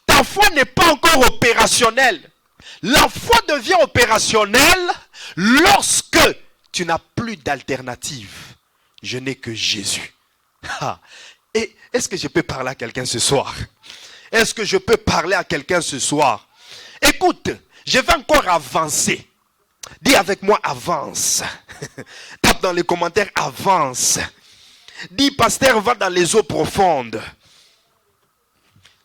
Ta foi n'est pas encore opérationnelle. La foi devient opérationnelle lorsque tu n'as plus d'alternative. Je n'ai que Jésus. Et est-ce que je peux parler à quelqu'un ce soir? Est-ce que je peux parler à quelqu'un ce soir? Écoute, je vais encore avancer. Dis avec moi, avance. Tape dans les commentaires, avance. Dis, pasteur, va dans les eaux profondes.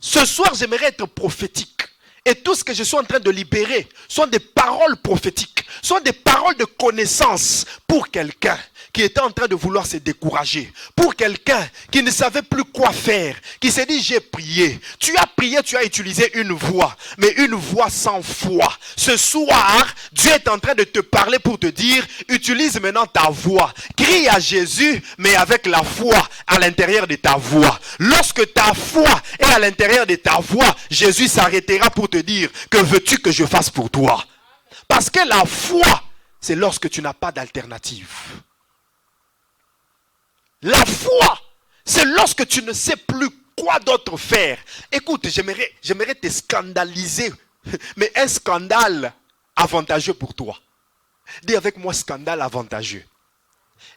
Ce soir, j'aimerais être prophétique Et tout ce que je suis en train de libérer sont des paroles prophétiques, sont des paroles de connaissance pour quelqu'un qui était en train de vouloir se décourager, pour quelqu'un qui ne savait plus quoi faire, qui s'est dit j'ai prié. Tu as prié, tu as utilisé une voix, mais une voix sans foi. Ce soir, Dieu est en train de te parler pour te dire, utilise maintenant ta voix. Crie à Jésus, mais avec la foi à l'intérieur de ta voix. Lorsque ta foi est à l'intérieur de ta voix, Jésus s'arrêtera pour te dire, que veux-tu que je fasse pour toi? Parce que la foi, c'est lorsque tu n'as pas d'alternative. La foi, c'est lorsque tu ne sais plus quoi d'autre faire. Écoute, j'aimerais te scandaliser, mais un scandale avantageux pour toi. Dis avec moi scandale avantageux.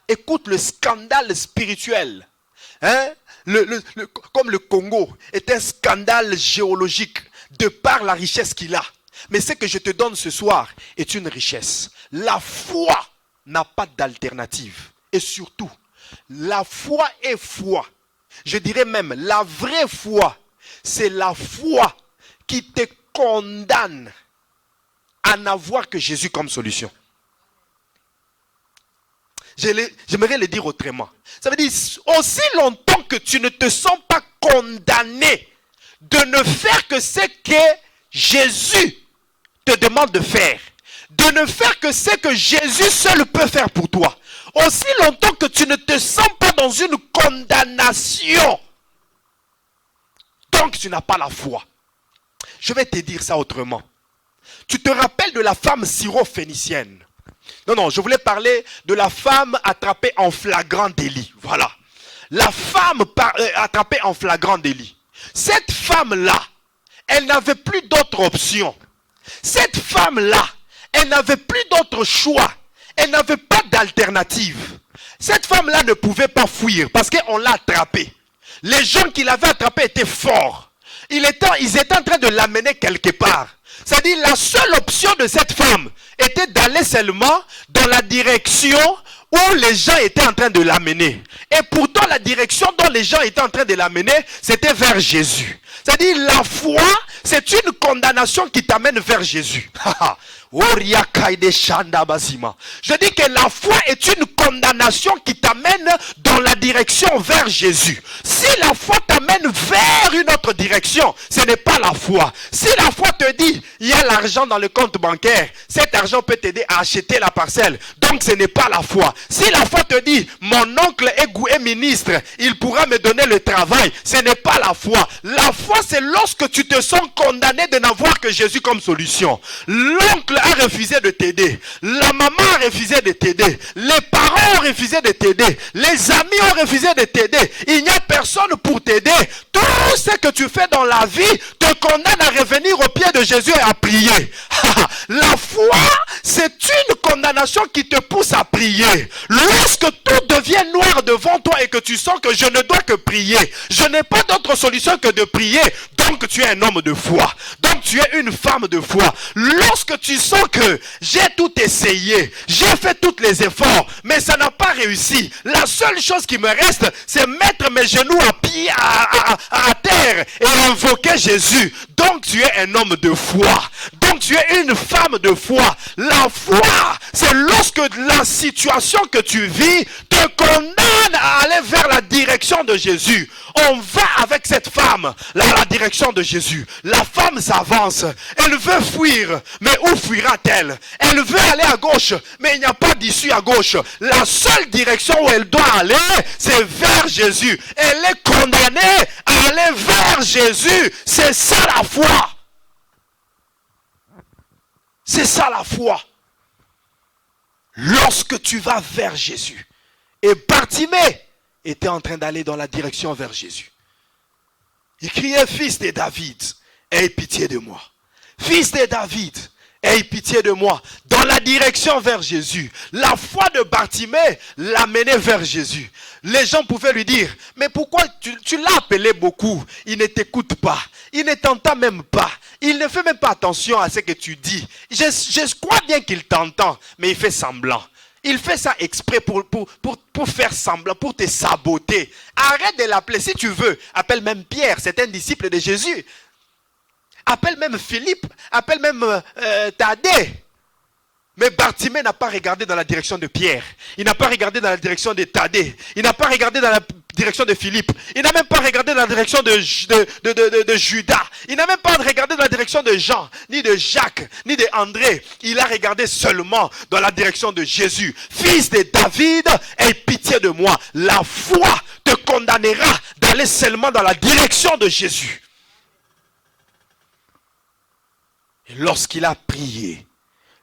Écoute le scandale spirituel. Hein? Comme le Congo est un scandale géologique de par la richesse qu'il a. Mais ce que je te donne ce soir est une richesse. La foi n'a pas d'alternative. Et surtout, la foi est foi. Je dirais même, la vraie foi, c'est la foi qui te condamne à n'avoir que Jésus comme solution. J'aimerais le dire autrement. Ça veut dire, aussi longtemps que tu ne te sens pas condamné de ne faire que ce que Jésus te demande de faire, de ne faire que ce que Jésus seul peut faire pour toi, aussi longtemps que tu ne te sens pas dans une condamnation, donc tu n'as pas la foi. Je vais te dire ça autrement. Tu te rappelles de la femme syro-phénicienne? Non, je voulais parler de la femme attrapée en flagrant délit. Voilà. La femme attrapée en flagrant délit. Cette femme-là, elle n'avait plus d'autre option. Cette femme-là, elle n'avait plus d'autre choix. Elle n'avait pas d'alternative. Cette femme-là ne pouvait pas fuir parce qu'on l'a attrapée. Les gens qui l'avaient attrapée étaient forts. Ils étaient en train de l'amener quelque part. C'est-à-dire la seule option de cette femme était d'aller seulement dans la direction où les gens étaient en train de l'amener. Et pourtant la direction dont les gens étaient en train de l'amener, c'était vers Jésus. C'est-à-dire la foi, c'est une condamnation qui t'amène vers Jésus. Je dis que la foi est une condamnation qui t'amène dans la direction vers Jésus. Si la foi t'amène vers une autre direction, ce n'est pas la foi. Si la foi te dit, il y a l'argent dans le compte bancaire, cet argent peut t'aider à acheter la parcelle, donc ce n'est pas la foi. Si la foi te dit, mon oncle est ministre, il pourra me donner le travail, ce n'est pas la foi. La foi, c'est lorsque tu te sens condamné de n'avoir que Jésus comme solution. L'oncle a refusé de t'aider, la maman a refusé de t'aider, les parents ont refusé de t'aider, les amis ont refusé de t'aider, il n'y a personne pour t'aider. Tout ce que tu fais dans la vie te condamne à revenir au pied de Jésus et à prier. La foi, c'est une condamnation qui te pousse à prier. Lorsque tout devient noir devant toi et que tu sens que je ne dois que prier, je n'ai pas d'autre solution que de prier, donc tu es un homme de foi, donc tu es une femme de foi. Lorsque tu sens que j'ai tout essayé, j'ai fait tous les efforts, mais ça n'a pas réussi, la seule chose qui me reste, c'est mettre mes genoux à terre et invoquer Jésus. Donc tu es un homme de foi, donc tu es une femme de foi. La foi, c'est lorsque la situation que tu vis te condamne à aller vers la direction de Jésus. On va avec cette femme la direction de Jésus. La femme s'avance, elle veut fuir, mais où fuira-t-elle? Elle veut aller à gauche, mais il n'y a pas d'issue à gauche. La seule direction où elle doit aller, c'est vers Jésus. Elle est condamnée à aller vers Jésus. C'est ça la foi. C'est ça la foi. Lorsque tu vas vers Jésus, et Bartimée était en train d'aller dans la direction vers Jésus. Il criait, fils de David, aie pitié de moi. Fils de David, aie pitié de moi. Dans la direction vers Jésus. La foi de Bartimée l'amenait vers Jésus. Les gens pouvaient lui dire, mais pourquoi tu l'as appelé beaucoup? Il ne t'écoute pas. Il ne t'entend même pas. Il ne fait même pas attention à ce que tu dis. Je crois bien qu'il t'entend, mais il fait semblant. Il fait ça exprès pour faire semblant, pour te saboter. Arrête de l'appeler. Si tu veux, appelle même Pierre. C'est un disciple de Jésus. appelle même Philippe, appelle même Thaddée. Mais Bartimée n'a pas regardé dans la direction de Pierre. Il n'a pas regardé dans la direction de Thaddée. Il n'a pas regardé dans la direction de Philippe. Il n'a même pas regardé dans la direction de Judas. Il n'a même pas regardé dans la direction de Jean, ni de Jacques, ni de André. Il a regardé seulement dans la direction de Jésus. Fils de David, aie pitié de moi. La foi te condamnera d'aller seulement dans la direction de Jésus. Et lorsqu'il a prié,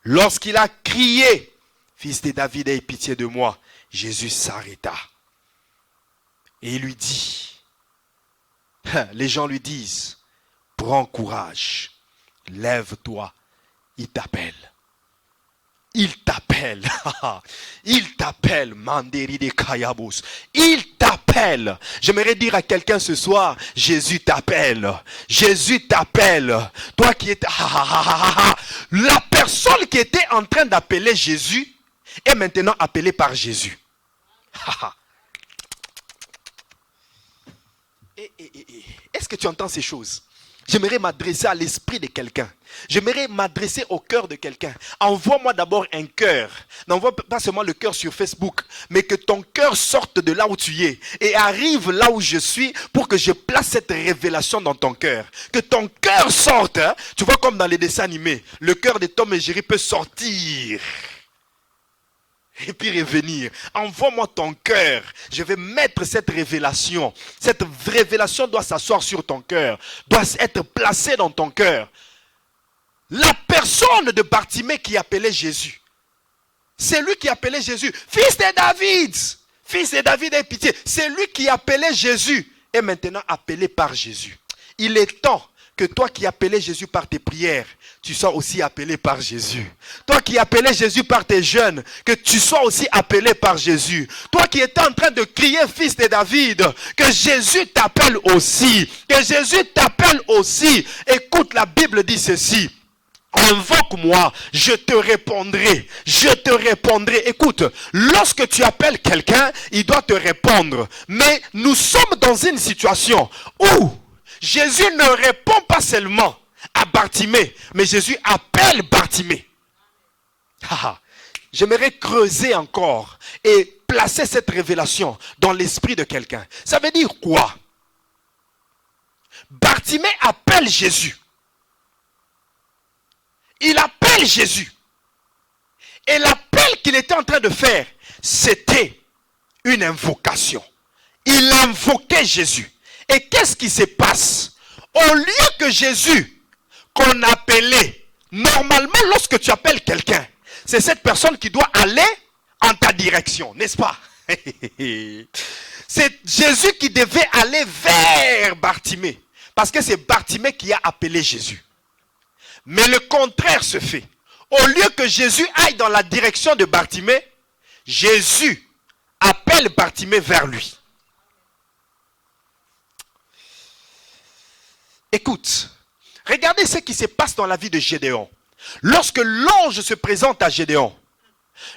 lorsqu'il a crié, fils de David, aie pitié de moi, Jésus s'arrêta. Et il lui dit, les gens lui disent, prends courage, lève-toi, il t'appelle. Il t'appelle. Il t'appelle, Manderi de Kayabos. Il t'appelle. J'aimerais dire à quelqu'un ce soir, Jésus t'appelle. Jésus t'appelle. Toi qui étais... La personne qui était en train d'appeler Jésus est maintenant appelée par Jésus. Est-ce que tu entends ces choses? J'aimerais m'adresser à l'esprit de quelqu'un. J'aimerais m'adresser au cœur de quelqu'un. Envoie-moi d'abord un cœur. N'envoie pas seulement le cœur sur Facebook, mais que ton cœur sorte de là où tu es et arrive là où je suis pour que je place cette révélation dans ton cœur. Que ton cœur sorte. Hein? Tu vois comme dans les dessins animés, le cœur de Tom et Jerry peut sortir. Et puis revenir. Envoie-moi ton cœur. Je vais mettre cette révélation. Cette révélation doit s'asseoir sur ton cœur. Doit être placée dans ton cœur. La personne de Bartimée qui appelait Jésus. C'est lui qui appelait Jésus. Fils de David. Fils de David, aie pitié. C'est lui qui appelait Jésus. Est maintenant appelé par Jésus. Il est temps que toi qui appelais Jésus par tes prières, tu sois aussi appelé par Jésus. Toi qui appelais Jésus par tes jeûnes, que tu sois aussi appelé par Jésus. Toi qui étais en train de crier fils de David, que Jésus t'appelle aussi. Que Jésus t'appelle aussi. Écoute, la Bible dit ceci. Invoque-moi, je te répondrai. Je te répondrai. Écoute, lorsque tu appelles quelqu'un, il doit te répondre. Mais nous sommes dans une situation où Jésus ne répond pas seulement à Bartimée, mais Jésus appelle Bartimée. J'aimerais creuser encore et placer cette révélation dans l'esprit de quelqu'un. Ça veut dire quoi? Bartimée appelle Jésus. Il appelle Jésus. Et l'appel qu'il était en train de faire, c'était une invocation. Il invoquait Jésus. Et qu'est-ce qui se passe? Au lieu que Jésus, qu'on appelait, normalement lorsque tu appelles quelqu'un, c'est cette personne qui doit aller en ta direction, n'est-ce pas? C'est Jésus qui devait aller vers Bartimée. Parce que c'est Bartimée qui a appelé Jésus. Mais le contraire se fait. Au lieu que Jésus aille dans la direction de Bartimée, Jésus appelle Bartimée vers lui. Écoute, regardez ce qui se passe dans la vie de Gédéon. Lorsque l'ange se présente à Gédéon,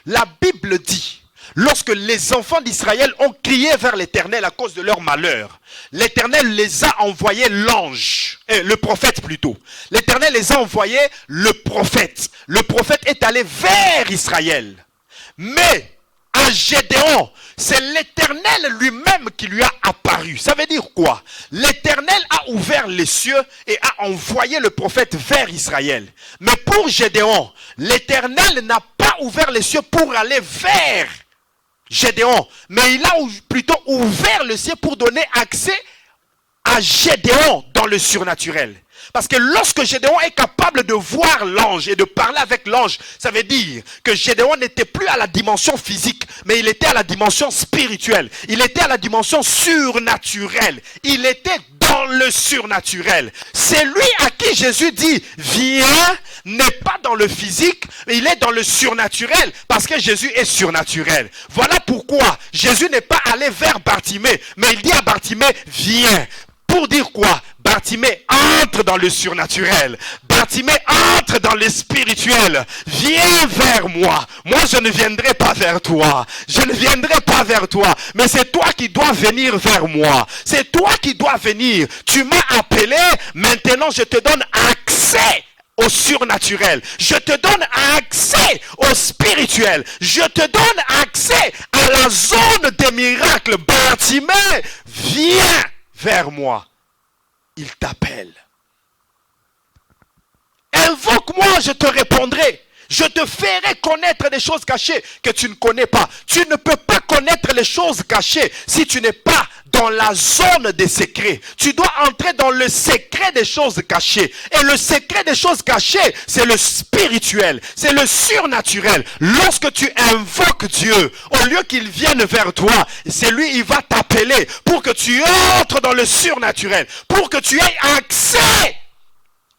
la Bible dit, lorsque les enfants d'Israël ont crié vers l'Éternel à cause de leur malheur, l'Éternel les a envoyé l'ange, le prophète plutôt. L'Éternel les a envoyé le prophète. Le prophète est allé vers Israël. Mais à Gédéon, c'est l'Éternel lui-même qui lui a apparu. Ça veut dire quoi? L'Éternel a ouvert les cieux et a envoyé le prophète vers Israël. Mais pour Gédéon, l'Éternel n'a pas ouvert les cieux pour aller vers Gédéon. Mais il a plutôt ouvert le ciel pour donner accès à Gédéon dans le surnaturel. Parce que lorsque Gédéon est capable de voir l'ange et de parler avec l'ange, ça veut dire que Gédéon n'était plus à la dimension physique, mais il était à la dimension spirituelle. Il était à la dimension surnaturelle. Il était dans le surnaturel. C'est lui à qui Jésus dit, viens, n'est pas dans le physique, mais il est dans le surnaturel, parce que Jésus est surnaturel. Voilà pourquoi Jésus n'est pas allé vers Bartimée, mais il dit à Bartimée, viens. pour dire quoi? Bartimée entre dans le surnaturel. Bartimée entre dans le spirituel. Viens vers moi. Moi, je ne viendrai pas vers toi. Je ne viendrai pas vers toi. Mais c'est toi qui dois venir vers moi. C'est toi qui dois venir. Tu m'as appelé. Maintenant, je te donne accès au surnaturel. Je te donne accès au spirituel. Je te donne accès à la zone des miracles. Bartimée, viens vers moi. Il t'appelle. Invoque-moi, je te répondrai. Je te ferai connaître des choses cachées que tu ne connais pas. Tu ne peux pas connaître les choses cachées si tu n'es pas dans la zone des secrets. Tu dois entrer dans le secret des choses cachées. Et le secret des choses cachées, c'est le spirituel. C'est le surnaturel. Lorsque tu invoques Dieu, au lieu qu'il vienne vers toi, c'est lui, il va t'appeler pour que tu entres dans le surnaturel. Pour que tu aies accès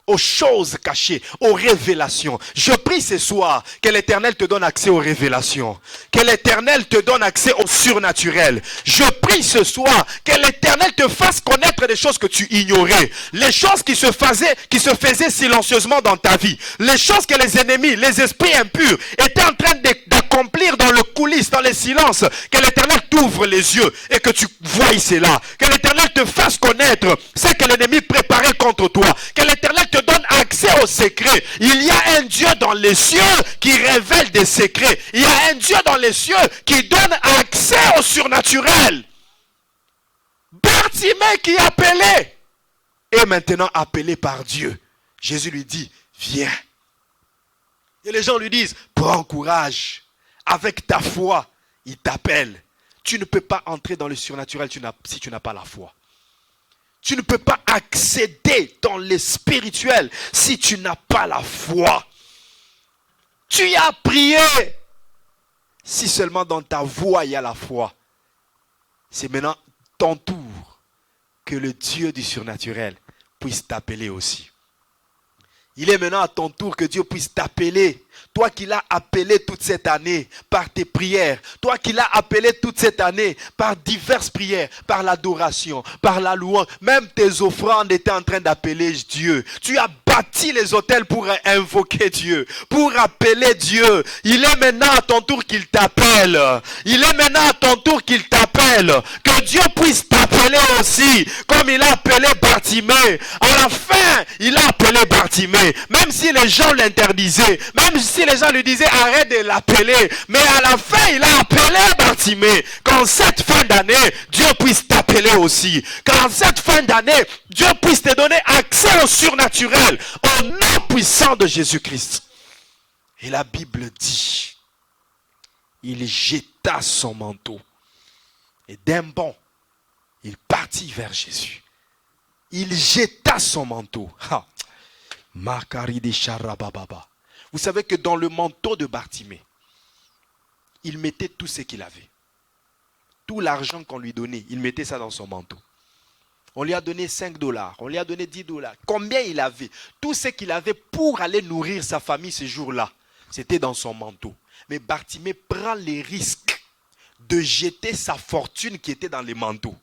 aux choses cachées, aux révélations. Je prie ce soir que l'Éternel te donne accès aux révélations. Que l'Éternel te donne accès au surnaturel. Je prie ce soir que l'Éternel te fasse connaître des choses que tu ignorais. Les choses qui se faisaient silencieusement dans ta vie. Les choses que les ennemis, les esprits impurs étaient en train d'accomplir dans le coulisses, dans les silences. Que l'Éternel t'ouvre les yeux et que tu voies cela. Que l'Éternel te fasse connaître ce que l'ennemi préparait contre toi. Que l'Éternel te donne accès aux secrets. Il y a un Dieu dans les cieux qui révèle des secrets. Il y a un Dieu dans les cieux qui donne accès au surnaturel. Bartimée qui appelait est maintenant appelé par Dieu. Jésus lui dit, viens. Et les gens lui disent, prends courage. Avec ta foi, il t'appelle. Tu ne peux pas entrer dans le surnaturel si tu n'as pas la foi. Tu ne peux pas accéder dans le spirituel si tu n'as pas la foi. Tu as prié. Si seulement dans ta voix il y a la foi. C'est maintenant ton tour que le Dieu du surnaturel puisse t'appeler aussi. Il est maintenant à ton tour que Dieu puisse t'appeler. Toi qui l'as appelé toute cette année par tes prières. Toi qui l'as appelé toute cette année par diverses prières. Par l'adoration, par la louange. Même tes offrandes étaient en train d'appeler Dieu. Tu as bâti les autels pour invoquer Dieu. Pour appeler Dieu. Il est maintenant à ton tour qu'il t'appelle. Il est maintenant à ton tour qu'il t'appelle. Que Dieu puisse t'appeler aussi. Comme il a appelé Bartimée. À la fin, il a appelé Bartimée. Même si les gens l'interdisaient. Même si les gens lui disaient arrête de l'appeler. Mais à la fin, il a appelé Bartimée. Qu'en cette fin d'année, Dieu puisse t'appeler aussi. Qu'en cette fin d'année, Dieu puisse te donner accès au surnaturel. Au nom puissant de Jésus-Christ. Et la Bible dit, il jeta son manteau. Et d'un bond, il partit vers Jésus. Il jeta son manteau. Vous savez que dans le manteau de Bartimée, il mettait tout ce qu'il avait. Tout l'argent qu'on lui donnait, il mettait ça dans son manteau. On lui a donné $5, on lui a donné $10. Combien il avait? Tout ce qu'il avait pour aller nourrir sa famille ce jour-là, c'était dans son manteau. Mais Bartimée prend les risques de jeter sa fortune qui était dans les manteaux.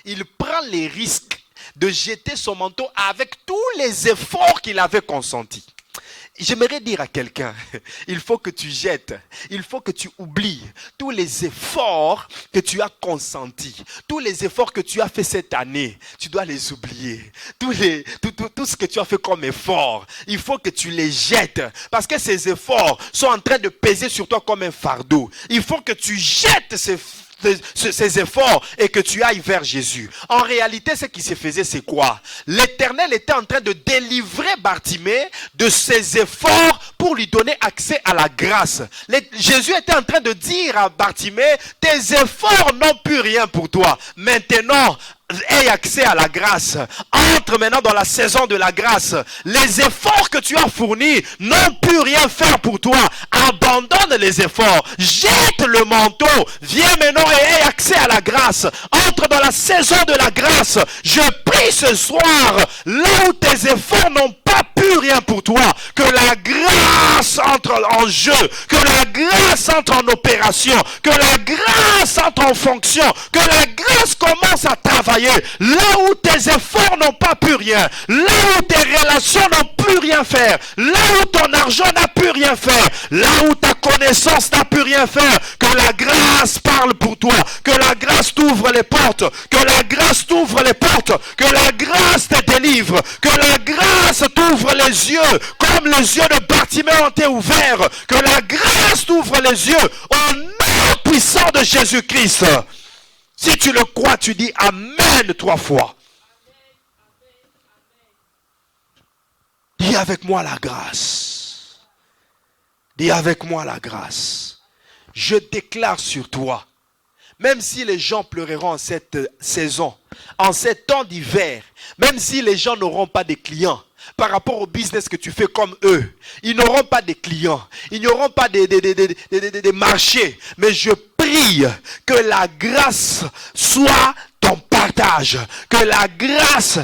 Il prend les risques de jeter son manteau avec tous les efforts qu'il avait consentis. J'aimerais dire à quelqu'un, il faut que tu jettes, il faut que tu oublies tous les efforts que tu as consentis, tous les efforts que tu as fait cette année, tu dois les oublier. Tout ce que tu as fait comme effort, il faut que tu les jettes parce que ces efforts sont en train de peser sur toi comme un fardeau. Il faut que tu jettes ces efforts et que tu ailles vers Jésus. En réalité, ce qui se faisait, c'est quoi? L'Éternel était en train de délivrer Bartimée de ses efforts pour lui donner accès à la grâce. Jésus était en train de dire à Bartimée, tes efforts n'ont plus rien pour toi. Maintenant, aie accès à la grâce. Entre maintenant dans la saison de la grâce. Les efforts que tu as fournis n'ont plus rien faire pour toi. Abandonne les efforts. Jette le manteau. Viens maintenant et aie accès à la grâce. Entre dans la saison de la grâce. Je prie ce soir, là où tes efforts n'ont pas plus rien pour toi, que la grâce grâce entre en jeu, que la grâce entre en opération, que la grâce entre en fonction, que la grâce commence à travailler là où tes efforts n'ont pas pu rien, là où tes relations n'ont pu rien faire, là où ton argent n'a pu rien faire, là où ta connaissance n'a pu rien faire, que la grâce parle pour toi, que la grâce t'ouvre les portes, que la grâce t'ouvre les portes, que la grâce te délivre, que la grâce t'ouvre les yeux, comme les yeux de Bartimée ont été ouverts, que la grâce t'ouvre les yeux au nom puissant de Jésus-Christ. Si tu le crois, tu dis Amen 3 fois. Dis avec moi la grâce. Dis avec moi la grâce. Je déclare sur toi, même si les gens pleureront en cette saison, en ces temps d'hiver, même si les gens n'auront pas de clients, par rapport au business que tu fais comme eux, ils n'auront pas de clients, ils n'auront pas de marchés, mais je prie que la grâce soit ton partage, que la grâce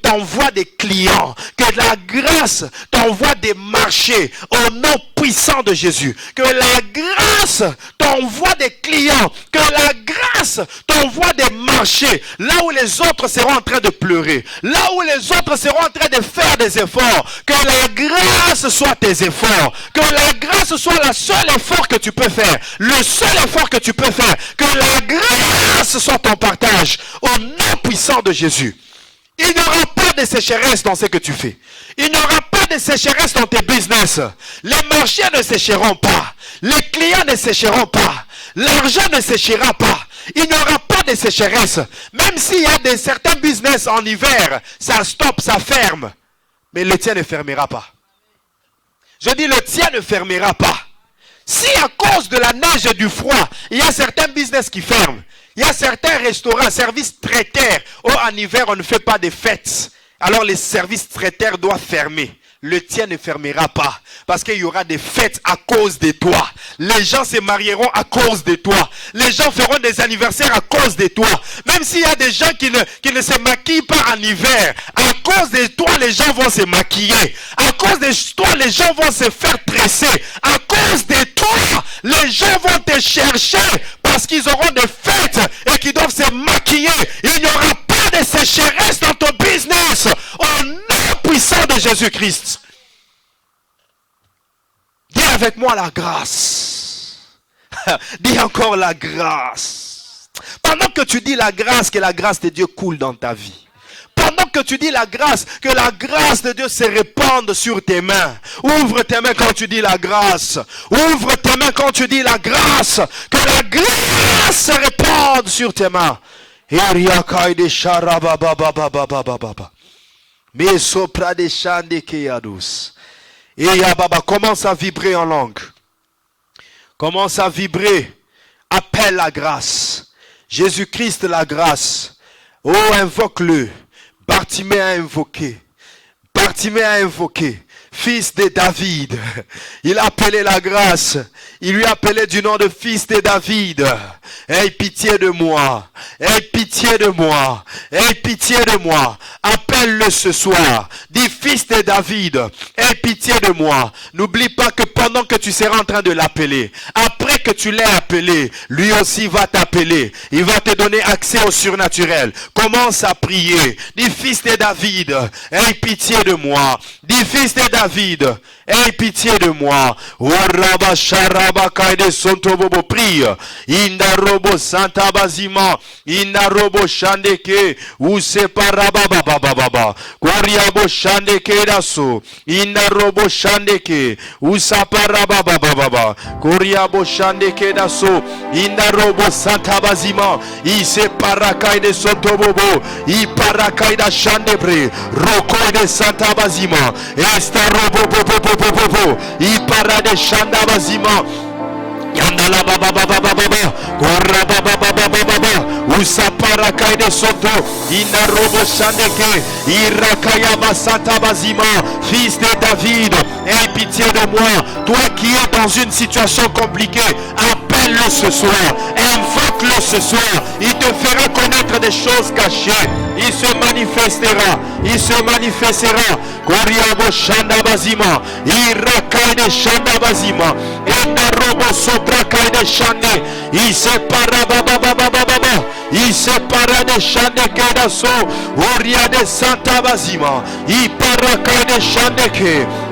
t'envoie des clients, que la grâce t'envoie des marchés au nom puissant de Jésus, que la grâce t'envoie des clients, que la grâce t'envoie des marchés, là où les autres seront en train de pleurer, là où les autres seront en train de faire des efforts, que la grâce soit tes efforts, que la grâce soit le seul effort que tu peux faire, le seul effort que tu peux faire, que la grâce soit ton partage, au nom puissant de Jésus. Il n'y aura pas de sécheresse dans ce que tu fais. Il n'y aura pas de sécheresse dans tes business. Les marchés ne sécheront pas. Les clients ne sécheront pas. L'argent ne séchera pas. Il n'y aura pas de sécheresse. Même s'il y a certains business en hiver, ça stoppe, ça ferme. Mais le tien ne fermera pas. Je dis le tien ne fermera pas. Si à cause de la neige et du froid, il y a certains business qui ferment. Il y a certains restaurants, services traiteurs. Oh, en hiver, on ne fait pas de fêtes. Alors les services traiteurs doivent fermer. Le tien ne fermera pas. Parce qu'il y aura des fêtes à cause de toi. Les gens se marieront à cause de toi. Les gens feront des anniversaires à cause de toi. Même s'il y a des gens qui ne se maquillent pas en hiver. À cause de toi, les gens vont se maquiller. À cause de toi, les gens vont se faire tresser. À cause de toi, les gens vont te chercher. Parce qu'ils auront des fêtes et qu'ils doivent se maquiller. Il n'y aura pas de sécheresse dans ton business. Au nom puissant de Jésus-Christ. Dis avec moi la grâce. Dis encore la grâce. Pendant que tu dis la grâce, que la grâce de Dieu coule dans ta vie. Pendant que tu dis la grâce, que la grâce de Dieu se répande sur tes mains. Ouvre tes mains quand tu dis la grâce. Ouvre tes mains quand tu dis la grâce. Que la grâce se répande sur tes mains. Mais sopra des chants de Kéadous. Et Yababa commence à vibrer en langue. Commence à vibrer. Appelle la grâce. Jésus-Christ la grâce. Oh, invoque-le. Bartimée a invoqué. Bartimée a invoqué. Fils de David. Il a appelé la grâce. Il lui a appelé du nom de fils de David. Aie pitié de moi. Aie pitié de moi. Aie pitié de moi. Appelle-le ce soir. Dis fils de David. Aie pitié de moi. N'oublie pas que pendant que tu seras en train de l'appeler, après que tu l'aies appelé, lui aussi va t'appeler. Il va te donner accès au surnaturel. Commence à prier. Dis fils de David. Aie pitié de moi. Dis fils de David. Aie pitié de moi. Prie. Indarobo Santa Bazima. Indarobo Shandeke. Useparababababa. Koriabo Shandeke Daso. Indarobo Shandeke. Usaparababababa. Koriabo Shandeke Daso. Indarobo Santa Bazima. Iseparakai de Sotobobo. Iparakai da Shandebre. Rokoi de Santa Bazima. Estarobo popopopopo. Ipara de Shanda Bazima. Yandala baba baba baba korra baba baba baba usapara kaide soto inarobo shandeke irakaya basata bazima fils de David aie pitié de moi toi qui es dans une situation compliquée, appelle-le ce soir, invoque-le ce soir. Il te fera connaître des choses cachées. Il se manifestera. Il se manifestera. Koriabo Shanda Bazima. Irakaide Shanda Bazima. Endarobo Sotra Kaide Shande. Il se para baba. Il se para de Shande Kedaso. Oria de Santa Bazima. Il para Kaide Shande.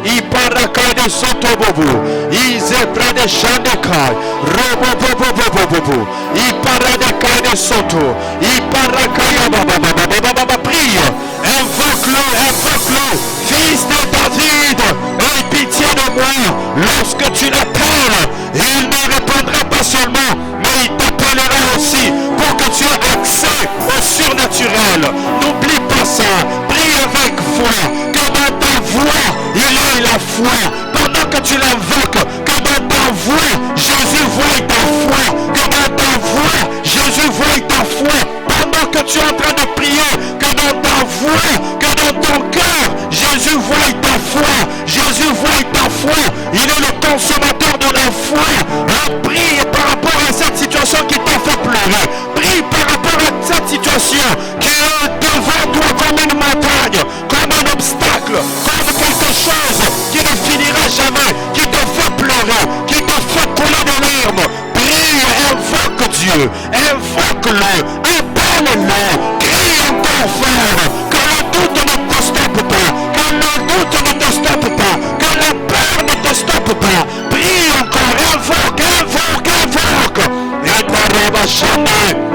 Il para Kaide Soto Bobo. Il se para de Shande Kai. Robo Bobo. Il para de Kaide Soto. Il para Kaya Baba. Prie. Invoque-le, fils de David, aie pitié de moi. Lorsque tu l'appelles, il ne répondra pas seulement, mais il t'appellera aussi pour que tu aies accès au surnaturel. N'oublie pas ça, prie avec foi, que dans ta voix, il ait la foi. Pendant que tu l'invoques, que dans ta voix, Jésus voie ta foi, que dans ta voix, Jésus voie ta foi. Pendant que tu es en train de prier, que dans ta voix, que dans ton cœur, Jésus voie ta foi. Jésus voie ta foi. Il est le consommateur de la foi. Prie par rapport à cette situation qui t'a fait pleurer. Prie par rapport à cette situation qui est devant toi comme une montagne, comme un obstacle, comme quelque chose qui ne finira jamais, qui te fait pleurer, qui te fait couler des larmes. Prie, invoque Dieu, invoque-le, appelle-le, crie encore fort, que le doute ne te stoppe pas, que le doute ne te stoppe pas, que la peur ne te stoppe pas. Prie encore, invoque. Et Baraba Shanda.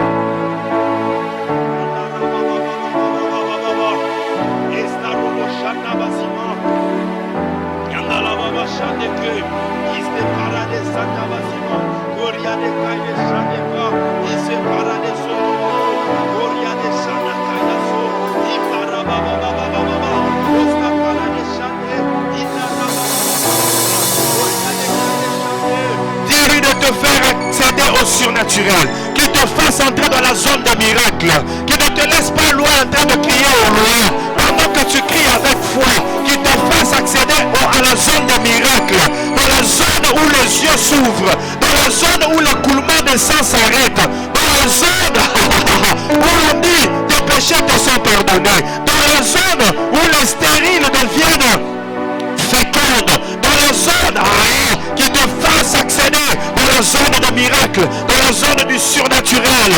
Dis-lui de te faire accéder au surnaturel, qu'il te fasse entrer dans la zone de miracle, qu'il ne te laisse pas loin en train de crier au loin. Pendant que tu cries avec foi, qu'il te fasse accéder à la zone de miracle, dans la zone où les yeux s'ouvrent, dans la zone où l'écoulement des sang s'arrête, dans la zone où on dit tes péchés te sont pardonnés, dans la zone où les stériles deviennent fécondes, dans la zone qui te fasse accéder dans la zone de miracle, dans la zone du surnaturel,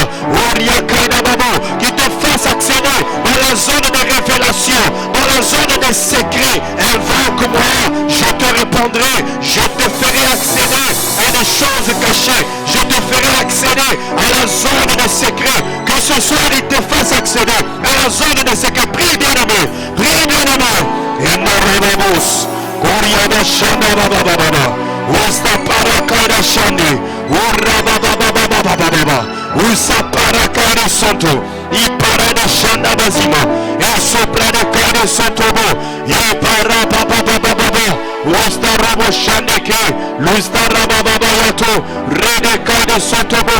qui te fasse accéder dans la zone de révélation, dans la zone des secrets. Invoque-moi, je te répondrai, je te ferai accéder à des choses cachées, je te ferai accéder à la zone des secrets, que ce soir il te fasse accéder à la zone des secrets. Prie bien aimé, prie bien aimé. Et nous Kuriada Shanda Baba. Usta Parakada Shandi. Urra Baba. Usa Parakada Santo. Iparada Shanda Bazima. E sopra de Kada Santobo. Ipara Baba. Usta Rabo Shandeke. Lusta Rababa Yato. Rede Kada Santobo.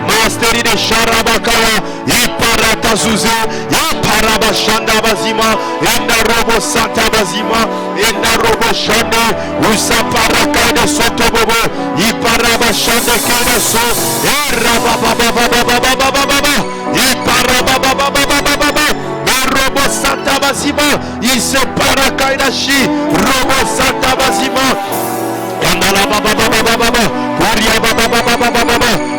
Masteri de Sharabakaya. Iparata Zuze. Iparaba Shanda Bazima. Enda Robo Santa Bazima. Enda Robo Shanda. Usa Parakada Santobo. Iparaba Shanda Kada So. Robo Santa Basima, il se para Kaidashi, Robo Santa Basima, Yandala Baba, Uria Baba,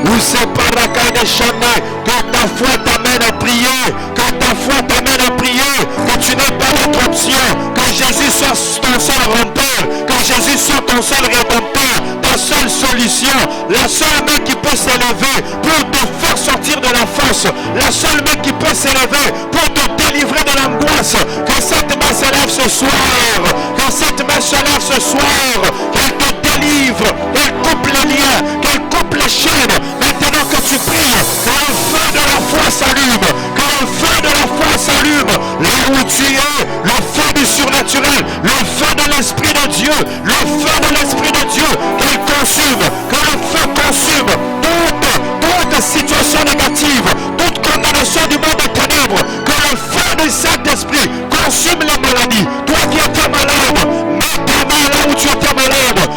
où se para Kaidashana, que ta foi t'amène à prier, que ta foi t'amène à prier, que tu n'aies pas d'autre option, que Jésus soit ton seul rempart, que Jésus soit ton seul rédempteur, ta seule solution, la seule main qui peut s'élever pour te faire sortir de la fosse, la seule main qui peut s'élever pour te délivrer de l'angoisse. Que cette main s'élève ce soir, que cette main s'élève ce soir, qu'elle te délivre, qu'elle coupe les liens, qu'elle coupe les chaînes. Maintenant que tu pries, que le feu de la foi s'allume, que le feu de la foi s'allume, là où tu es, le feu du surnaturel, le feu de l'Esprit de Dieu, le feu de l'Esprit de Dieu, qu'il consume, que le feu consume toute situation négative, toute condamnation du monde des ténèbres, que le feu du Saint-Esprit consume les maladies. Toi qui étais malade, mets ta main là où tu étais malade,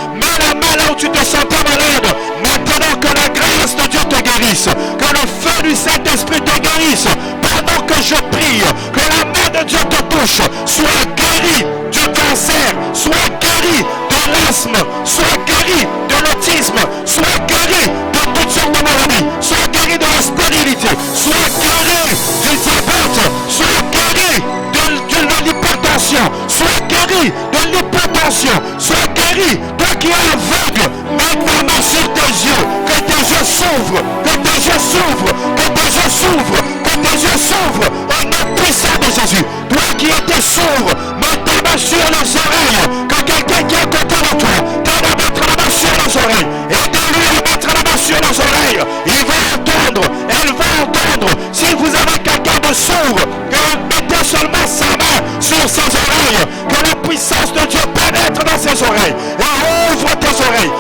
l'asthme, sois guéri de l'autisme, sois guéri de toutes sortes de maladies, sois guéri de la stérilité, sois guéri du diabète, sois guéri de l'hypertension, sois guéri de l'hypertension, sois guéri, toi qui es aveugle, maintenant sur tes yeux, que tes yeux s'ouvrent, que tes yeux s'ouvrent, que tes yeux s'ouvrent, que tes yeux s'ouvrent, au nom puissant de Jésus. Toi qui étais sourd, mets ta main sur les oreilles, que quelqu'un qui est à côté de toi, t'aide à mettre la main sur les oreilles, aide-lui à mettre la main sur les oreilles, il va entendre, elle va entendre. Si vous avez quelqu'un de sourd, que mettez seulement sa main sur ses oreilles, que la puissance de Dieu pénètre dans ses oreilles, et ouvre tes oreilles,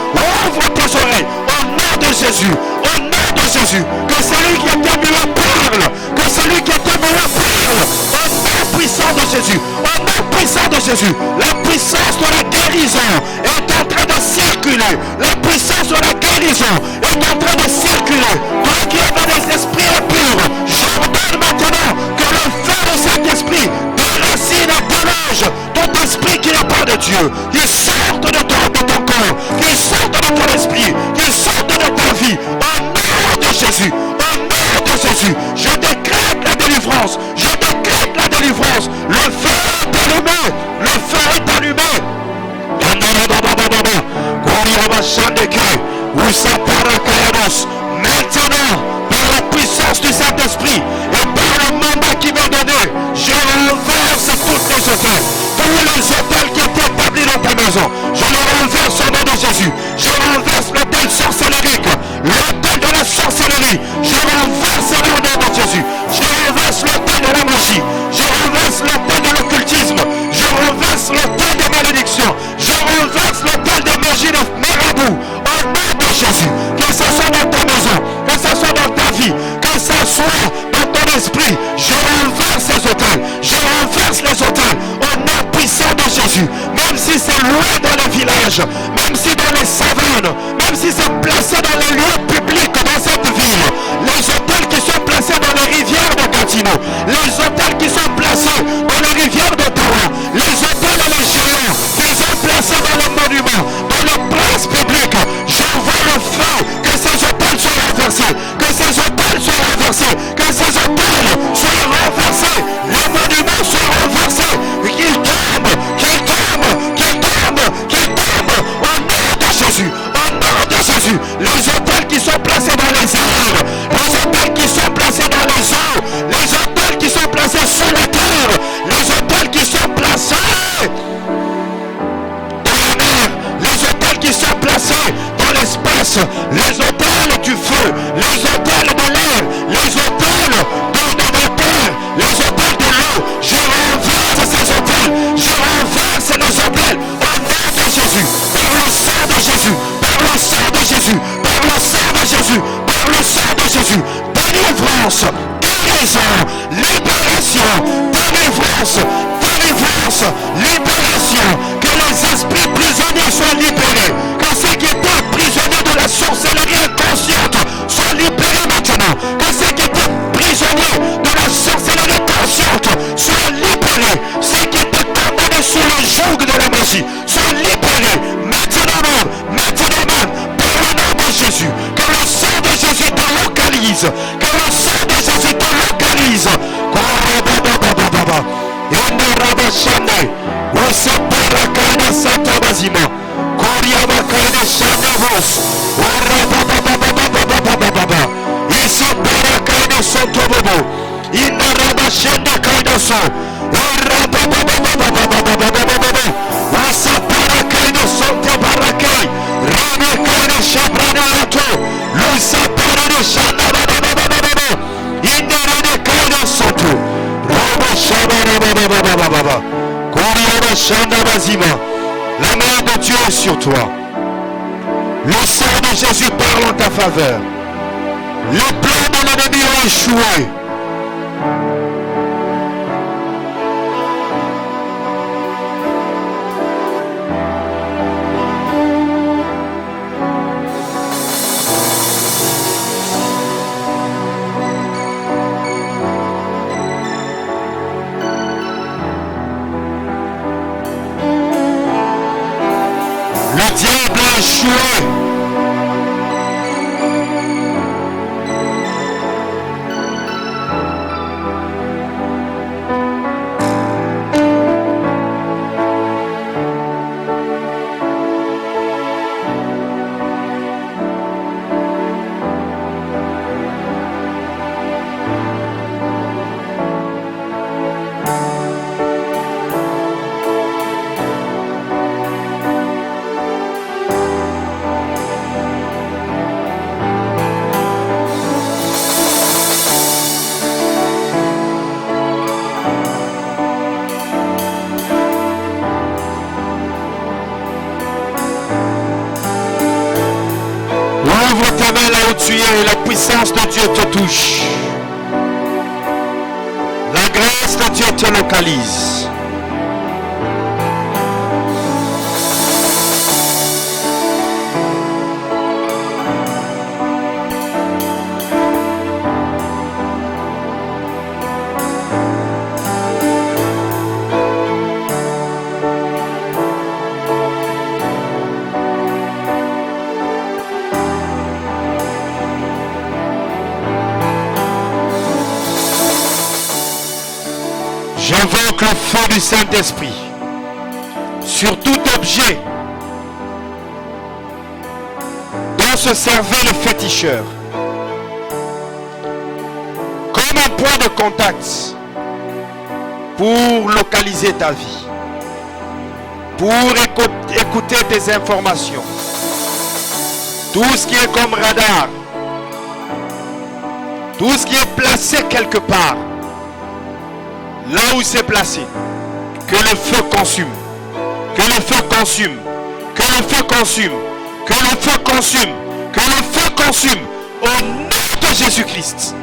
au nom de Jésus, au nom de Jésus, que celui qui était muet parle, que celui qui était muet parle, au nom puissant de Jésus, au nom puissant de Jésus. La puissance de la guérison est en train de circuler, la puissance de la guérison est en train de circuler. Toi qui es dans les esprits impurs, j'ordonne maintenant que le feu de cet esprit déracine et déloge ton esprit qui n'est pas de Dieu, qui sorte de ton corps, qui sorte de ton esprit, qui sorte de ta vie, au nom de Jésus, au nom de Jésus. Je décrète la délivrance, je décrète la délivrance. Le feu est allumé, le feu est allumé. Maintenant, par la puissance du Saint-Esprit et par le mandat qui m'est donné, je renverse toutes les hôtels, tous les hôtels qui étaient établis dans ta maison. Je les renverse au nom de Jésus. Je renverse l'hôtel sorcellerique, l'hôtel de la sorcellerie. Je renverse au nom de Jésus. Je renverse l'hôtel de la magie. Je renverse l'hôtel de l'occultisme. Je renverse l'hôtel des malédictions. Je renverse l'hôtel des magies de marabout. Au nom de Jésus. Que ce soit dans ta maison, que ce soit dans ta vie, que ce soit dans ton esprit, je renverse ces hôtels. Je renverse les hôtels au nom puissant de Jésus. Même si c'est loin dans les villages, même si dans les savanes, même si c'est placé dans les lieux publics dans cette ville, les hôtels qui sont placés dans les rivières de Gatineau, les hôtels qui sont placés dans les rivières d'Ottawa, les hôtels et les géants qui sont placés dans les monuments, dans les places publiques, j'envoie le feu, que ces hôtels soient renversés, que ces hôtels soient renversés, que ces hôtels soient renversés, les monuments soient renversés, qu'ils tombent, qu'ils tombent, qu'ils tombent, qu'ils tombent, au nom de Jésus, au nom de Jésus. Les hôtels qui sont placés dans les airs, les hôtels qui sont placés dans les eaux, les hôtels qui sont placés sur la terre, les hôtels qui sont placés dans la mer, les hôtels qui sont placés dans l'espace, les hôtels du feu, les hôtels de l'air, les hôtels de la terre, les hôtels de l'eau. Je renverse ces hôtels, je renverse les hôtels au nom de Jésus, par le sang de Jésus, par le sang de Jésus, par le sang de Jésus, par le sang de Jésus. Délivrance, guérison, libération, délivrance, délivrance, libération. Que les esprits prisonniers soient libérés, que ceux qui étaient prisonniers de la sorcellerie inconsciente soient libérés maintenant, que ceux qui étaient prisonniers de la sorcellerie consciente soient libérés, ceux qui étaient condamnés sous le joug de la magie soient libérés maintenant même, par le nom de Jésus. Que le sang de Jésus te localise, que le sang de Jésus te localise. La main de Dieu est sur toi. Le sang de Jésus parle en ta faveur. Les plans de l'ennemi ont échoué. Le diable a échoué. Ouvre ta main là où tu es et la puissance de Dieu te touche. La grâce de Dieu te localise. J'invoque le feu du Saint-Esprit sur tout objet dont se servait le féticheur comme un point de contact pour localiser ta vie, pour écouter tes informations, tout ce qui est comme radar, tout ce qui est placé quelque part. Là où c'est placé, que le feu consume, que le feu consume, que le feu consume, que le feu consume, que le feu consume, au nom de Jésus-Christ.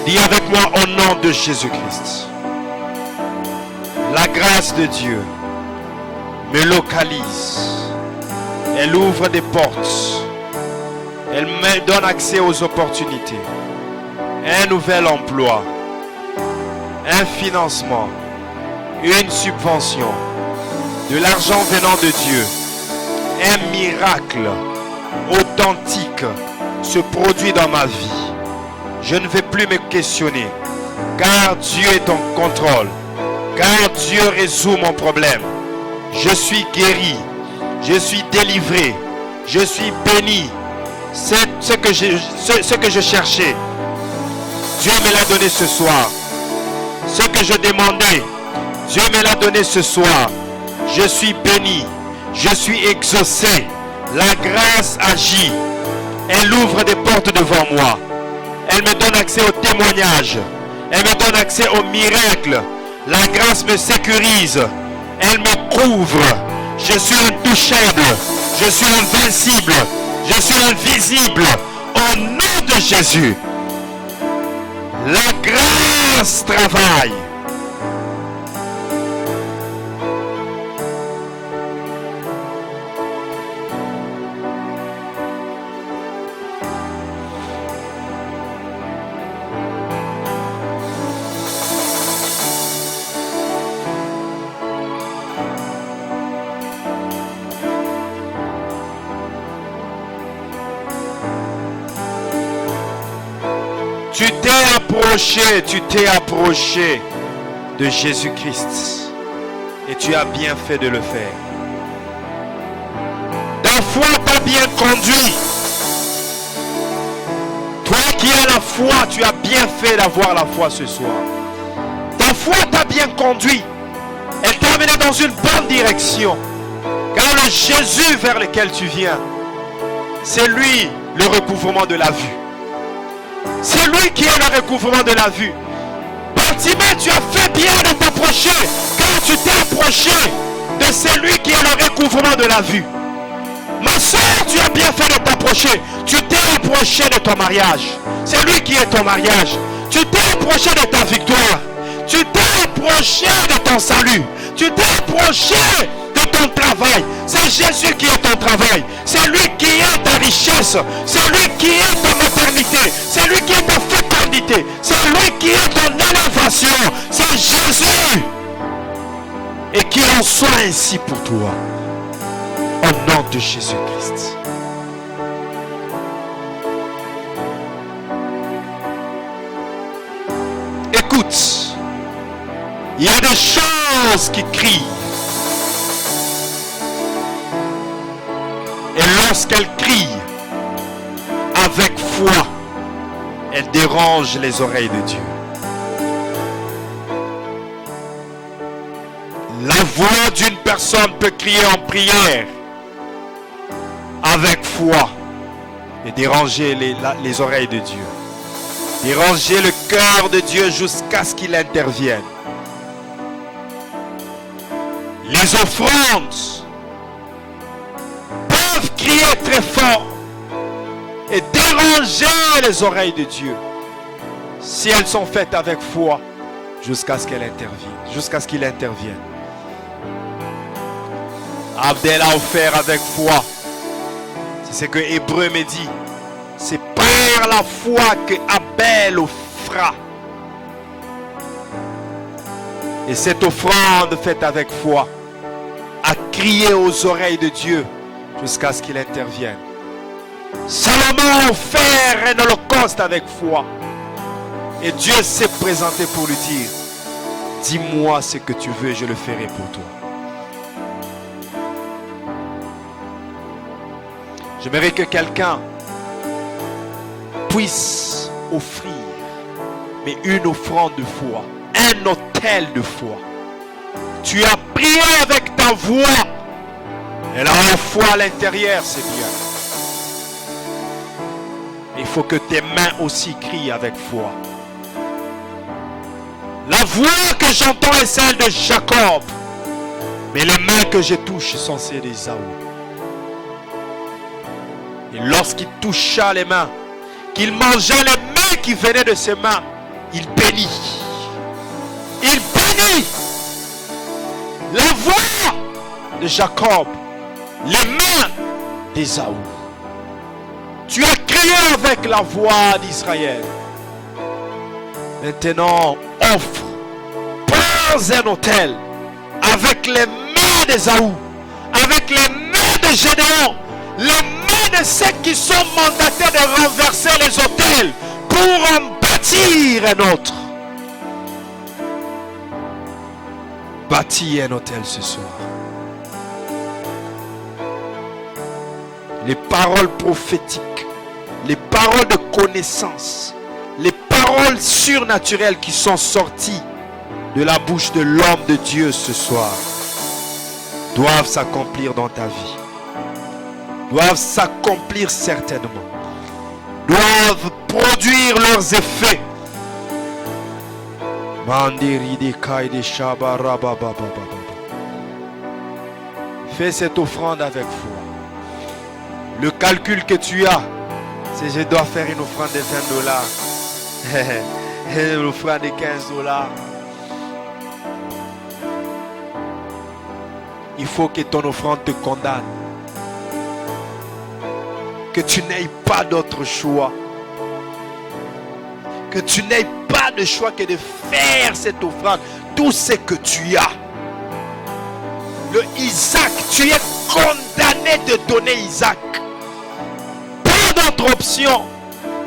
Dis avec moi au nom de Jésus-Christ. La grâce de Dieu me localise. Elle ouvre des portes. Elle me donne accès aux opportunités. Un nouvel emploi. Un financement. Une subvention. De l'argent venant de Dieu. Un miracle authentique se produit dans ma vie. Je ne vais plus me questionner, car Dieu est en contrôle, car Dieu résout mon problème. Je suis guéri, je suis délivré, je suis béni. C'est ce que je cherchais. Dieu me l'a donné ce soir. Ce que je demandais, Dieu me l'a donné ce soir. Je suis béni, je suis exaucé. La grâce agit. Elle ouvre des portes devant moi. Elle me donne accès au témoignage. Elle me donne accès au miracle. La grâce me sécurise. Elle me couvre. Je suis intouchable. Je suis invincible. Je suis invisible. Au nom de Jésus. La grâce travaille. Tu t'es approché de Jésus-Christ et tu as bien fait de le faire. Ta foi t'a bien conduit. Toi qui as la foi, tu as bien fait d'avoir la foi ce soir. Ta foi t'a bien conduit. Elle t'a amené dans une bonne direction. Car le Jésus vers lequel tu viens, c'est lui le recouvrement de la vue. C'est lui qui est le recouvrement de la vue. Bartimée, tu as fait bien de t'approcher, car tu t'es approché de celui qui est le recouvrement de la vue. Ma soeur, tu as bien fait de t'approcher. Tu t'es approché de ton mariage. C'est lui qui est ton mariage. Tu t'es approché de ta victoire. Tu t'es approché de ton salut. Tu t'es approché de ton travail. C'est Jésus qui est ton travail. C'est lui qui est ta richesse. C'est lui qui est ta maternité. C'est lui qui est ta fécondité. C'est lui qui est ton élévation. C'est Jésus. Et qu'il en soit ainsi pour toi. Au nom de Jésus-Christ. Écoute, il y a des choses qui crient. Et lorsqu'elles crient avec foi, elles dérangent les oreilles de Dieu. La voix d'une personne peut crier en prière avec foi et déranger les oreilles de Dieu. Déranger le cœur de Dieu jusqu'à ce qu'il intervienne. Les offrandes peuvent crier très fort et déranger les oreilles de Dieu si elles sont faites avec foi jusqu'à ce qu'elle intervienne, jusqu'à ce qu'il intervienne. Abdel a offert avec foi. C'est ce que Hébreu me dit. C'est par la foi que Abel offra. Et cette offrande faite avec foi a crié aux oreilles de Dieu jusqu'à ce qu'il intervienne. Salomon a offert un holocauste avec foi. Et Dieu s'est présenté pour lui dire, dis-moi ce que tu veux, je le ferai pour toi. J'aimerais que quelqu'un puisse offrir, mais une offrande de foi, un autel de foi. Tu as prié avec ta voix, et la foi à l'intérieur, c'est bien. Il faut que tes mains aussi crient avec foi. La voix que j'entends est celle de Jacob, mais les mains que je touche sont celles d'Ésaü. Et lorsqu'il toucha les mains, qu'il mangeait les mains qui venaient de ses mains, il bénit. Il bénit la voix de Jacob, les mains d'Ésaü. Tu as crié avec la voix d'Israël. Maintenant, offre, prends un autel avec les mains d'Ésaü, avec les mains de Gédéon, les mains de ceux qui sont mandatés de renverser les autels pour en bâtir un autre. Bâtis un autel ce soir. Les paroles prophétiques, les paroles de connaissance, les paroles surnaturelles qui sont sorties de la bouche de l'homme de Dieu ce soir doivent s'accomplir dans ta vie. Doivent s'accomplir certainement. Doivent produire leurs effets. Fais cette offrande avec foi. Le calcul que tu as, c'est je dois faire une offrande de $20. Une offrande de $15. Il faut que ton offrande te condamne. Que tu n'aies pas d'autre choix. Que tu n'aies pas de choix que de faire cette offrande. Tout ce que tu as. Le Isaac, tu es condamné de donner Isaac. Pas d'autre option.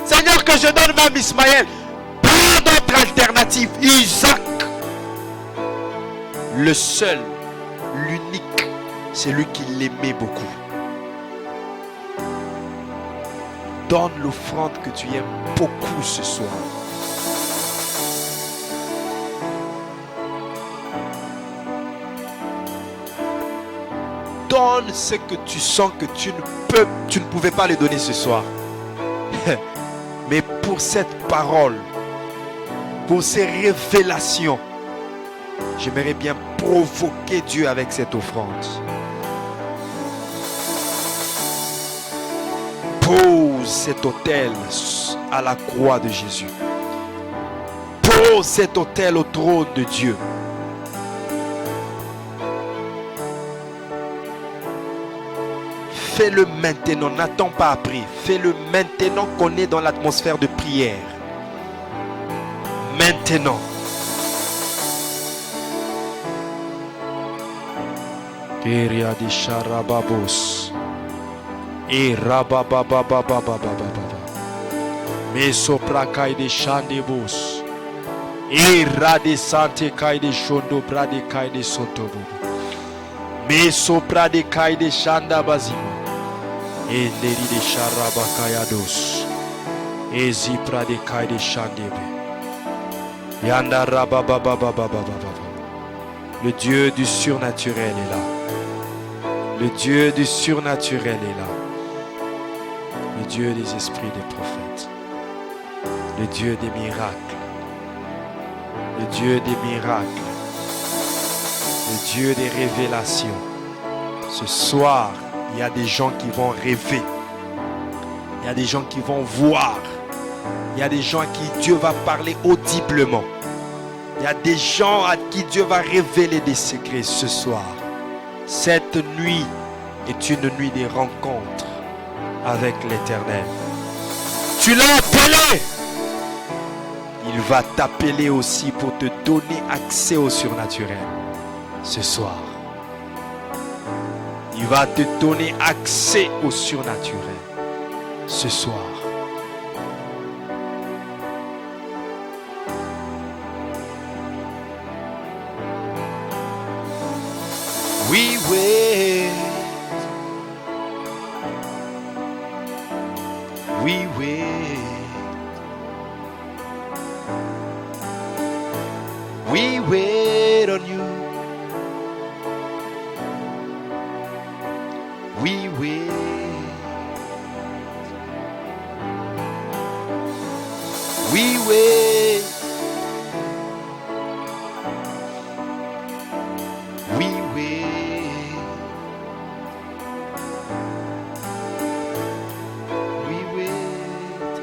Seigneur, que je donne même Ismaël. Pas d'autre alternative. Isaac. Le seul, l'unique, c'est lui qui l'aimait beaucoup. Donne l'offrande que tu aimes beaucoup ce soir. Donne ce que tu sens que tu ne pouvais pas le donner ce soir. Mais pour cette parole, pour ces révélations, j'aimerais bien provoquer Dieu avec cette offrande. Pose cet autel à la croix de Jésus. Pose cet autel au trône de Dieu. Fais-le maintenant, n'attends pas après. Fais-le maintenant qu'on est dans l'atmosphère de prière. Maintenant. Keria di Sharababos. Et Rabababababababababa. Mesoprakai de Shandebos. Et Rade Sante Kai de Shondo Brade Kai de Sotobo. Mesoprade Kai de Shandabazimo. Et Neri de Sharabakayados. Et Zipra de Kai de Shandebe. Yanda Rabababababababa. Le Dieu du surnaturel est là. Le Dieu du surnaturel est là. Le Dieu des esprits des prophètes. Le Dieu des miracles. Le Dieu des miracles. Le Dieu des révélations. Ce soir, il y a des gens qui vont rêver. Il y a des gens qui vont voir. Il y a des gens à qui Dieu va parler audiblement. Il y a des gens à qui Dieu va révéler des secrets ce soir. Cette nuit est une nuit des rencontres avec l'Éternel. Tu l'as appelé. Il va t'appeler aussi pour te donner accès au surnaturel ce soir. Il va te donner accès au surnaturel ce soir. We wait. We wait. We wait on you. We wait. We wait. We wait.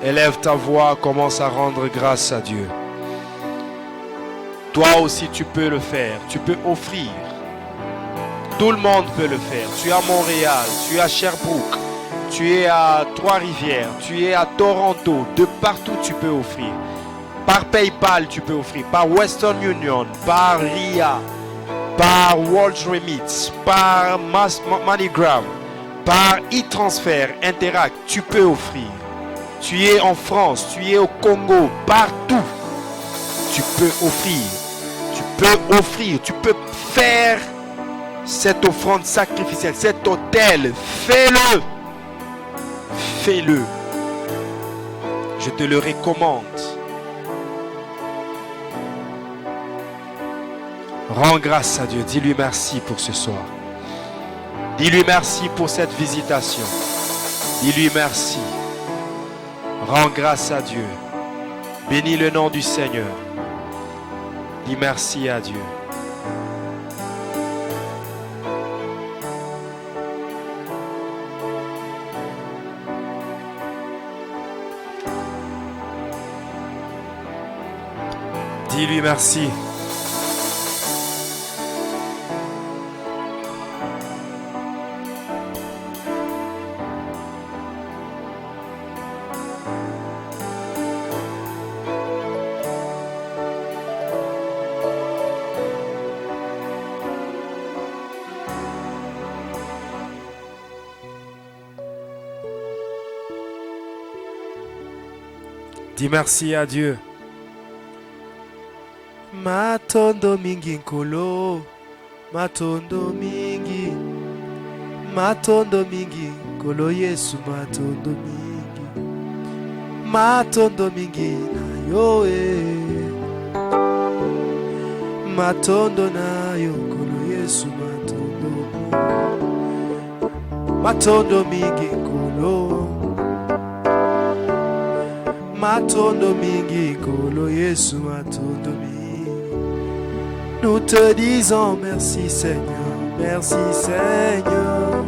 Élève ta voix, commence à rendre grâce à Dieu. Toi aussi tu peux le faire, tu peux offrir. Tout le monde peut le faire. Tu es à Montréal, tu es à Sherbrooke, tu es à Trois-Rivières, tu es à Toronto, de partout tu peux offrir. Par PayPal tu peux offrir, par Western Union, par RIA, par World Remit, par MoneyGram, par e-transfer, Interact, tu peux offrir. Tu es en France, tu es au Congo, partout. Tu peux offrir. Tu peux offrir. Tu peux faire cette offrande sacrificielle, cet autel. Fais-le. Fais-le. Je te le recommande. Rends grâce à Dieu. Dis-lui merci pour ce soir. Dis-lui merci pour cette visitation. Dis-lui merci. Rends grâce à Dieu. Bénis le nom du Seigneur. Dis merci à Dieu. Dis-lui merci. Dis merci à Dieu. Matondo mingi nkolo, matondo mingi, matondo mingi nkolo Yesu, matondo mingi, matondo mingi na yo matondo na yo nkolo Yesu, matondo mingi nkolo. Matondo mingi kolo Yesu, matondo mingi. Nous te disons merci Seigneur, merci Seigneur.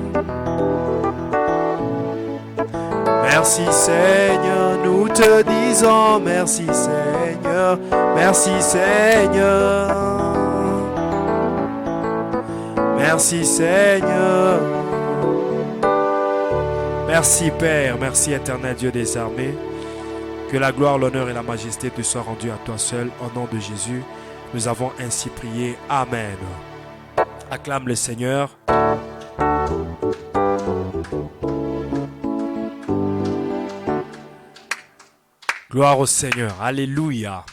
Merci Seigneur, nous te disons merci Seigneur, merci Seigneur. Merci Seigneur. Merci Père, merci éternel Dieu des armées. Que la gloire, l'honneur et la majesté te soient rendus à toi seul. Au nom de Jésus, nous avons ainsi prié. Amen. Acclame le Seigneur. Gloire au Seigneur. Alléluia.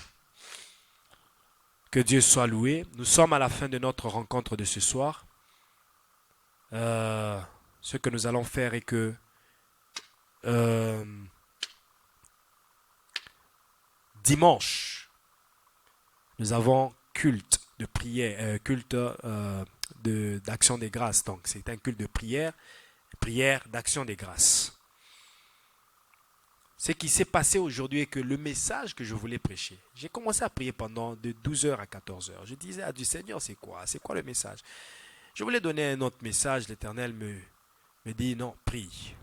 Que Dieu soit loué. Nous sommes à la fin de notre rencontre de ce soir. Ce que nous allons faire est que dimanche, nous avons culte de prière, culte d'action des grâces. Donc, c'est un culte de prière d'action des grâces. Ce qui s'est passé aujourd'hui est que le message que je voulais prêcher, j'ai commencé à prier pendant de 12h à 14h. Je disais à Dieu, Seigneur, c'est quoi le message? Je voulais donner un autre message. L'Éternel me dit, non, prie.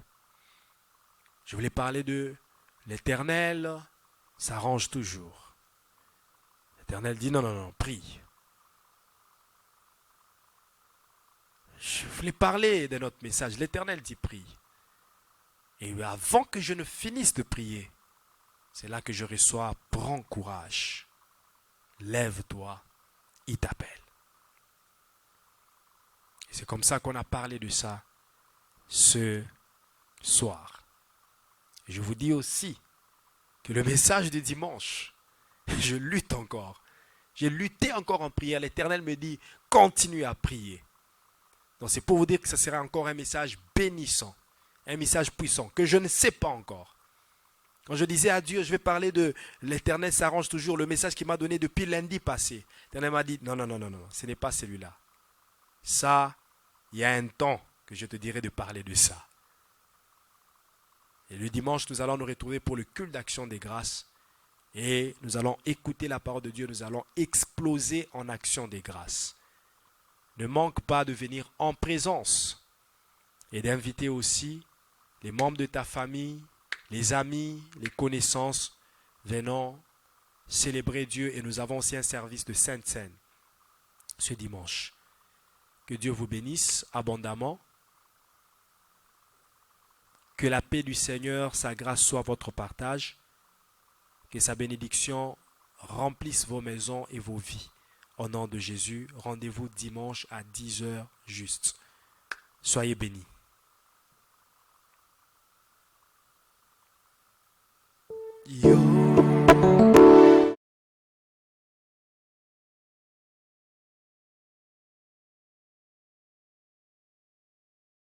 Je voulais parler de l'Éternel s'arrange toujours. L'Éternel dit, non, prie. Je voulais parler de notre message. L'Éternel dit, prie. Et avant que je ne finisse de prier, c'est là que je reçois, prends courage, lève-toi, il t'appelle. Et c'est comme ça qu'on a parlé de ça ce soir. Et je vous dis aussi que le message de dimanche, je lutte encore. J'ai lutté encore en prière. L'Éternel me dit, continue à prier. Donc c'est pour vous dire que ce sera encore un message bénissant. Un message puissant que je ne sais pas encore. Quand je disais à Dieu, je vais parler de l'Éternel s'arrange toujours, le message qu'il m'a donné depuis lundi passé. L'Éternel m'a dit, non, ce n'est pas celui-là. Ça, il y a un temps que je te dirai de parler de ça. Et le dimanche, nous allons nous retrouver pour le culte d'action des grâces. Et nous allons écouter la parole de Dieu, nous allons exploser en action des grâces. Ne manque pas de venir en présence et d'inviter aussi les membres de ta famille, les amis, les connaissances venant célébrer Dieu. Et nous avons aussi un service de Sainte Seine ce dimanche. Que Dieu vous bénisse abondamment. Que la paix du Seigneur, sa grâce soit votre partage. Que sa bénédiction remplisse vos maisons et vos vies. Au nom de Jésus, rendez-vous dimanche à 10h juste. Soyez bénis.